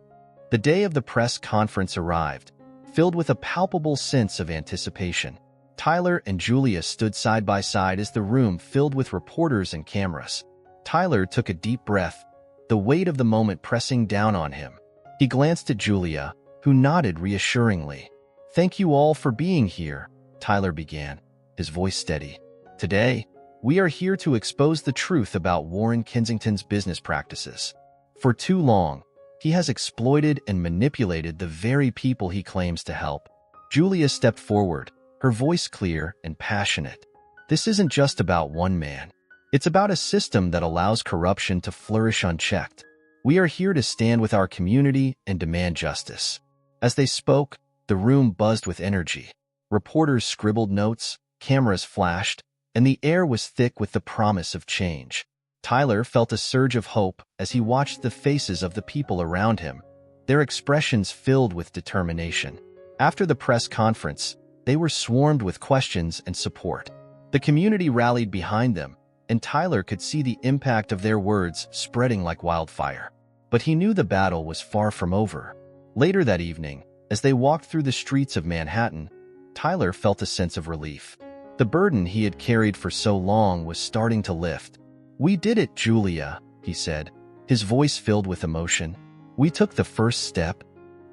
The day of the press conference arrived, filled with a palpable sense of anticipation. Tyler and Julia stood side by side as the room filled with reporters and cameras. Tyler took a deep breath, the weight of the moment pressing down on him. He glanced at Julia, who nodded reassuringly. "Thank you all for being here," Tyler began, his voice steady. "Today, we are here to expose the truth about Warren Kensington's business practices. For too long, he has exploited and manipulated the very people he claims to help." Julia stepped forward, her voice clear and passionate. "This isn't just about one man. It's about a system that allows corruption to flourish unchecked. We are here to stand with our community and demand justice." As they spoke, the room buzzed with energy. Reporters scribbled notes, cameras flashed, and the air was thick with the promise of change. Tyler felt a surge of hope as he watched the faces of the people around him, their expressions filled with determination. After the press conference, they were swarmed with questions and support. The community rallied behind them, and Tyler could see the impact of their words spreading like wildfire. But he knew the battle was far from over. Later that evening, as they walked through the streets of Manhattan, Tyler felt a sense of relief. The burden he had carried for so long was starting to lift, "We did it, Julia," he said, his voice filled with emotion. "We took the first step."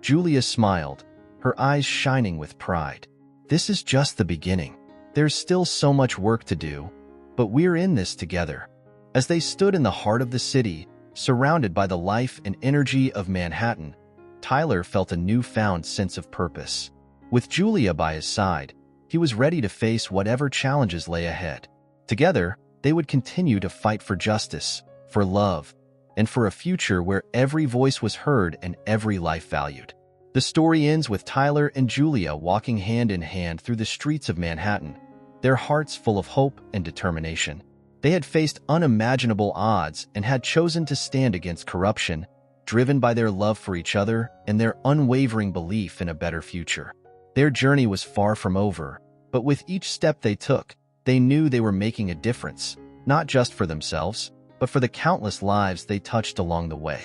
Julia smiled, her eyes shining with pride. "This is just the beginning. There's still so much work to do, but we're in this together." As they stood in the heart of the city, surrounded by the life and energy of Manhattan, Tyler felt a newfound sense of purpose. With Julia by his side, he was ready to face whatever challenges lay ahead. Together, they would continue to fight for justice, for love, and for a future where every voice was heard and every life valued. The story ends with Tyler and Julia walking hand in hand through the streets of Manhattan, their hearts full of hope and determination. They had faced unimaginable odds and had chosen to stand against corruption, driven by their love for each other and their unwavering belief in a better future. Their journey was far from over, but with each step they took, they knew they were making a difference, not just for themselves, but for the countless lives they touched along the way.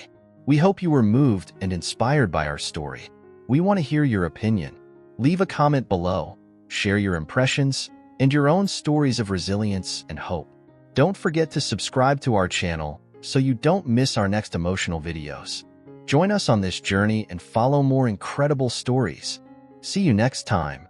We hope you were moved and inspired by our story. We want to hear your opinion. Leave a comment below, share your impressions, and your own stories of resilience and hope. Don't forget to subscribe to our channel so you don't miss our next emotional videos. Join us on this journey and follow more incredible stories. See you next time.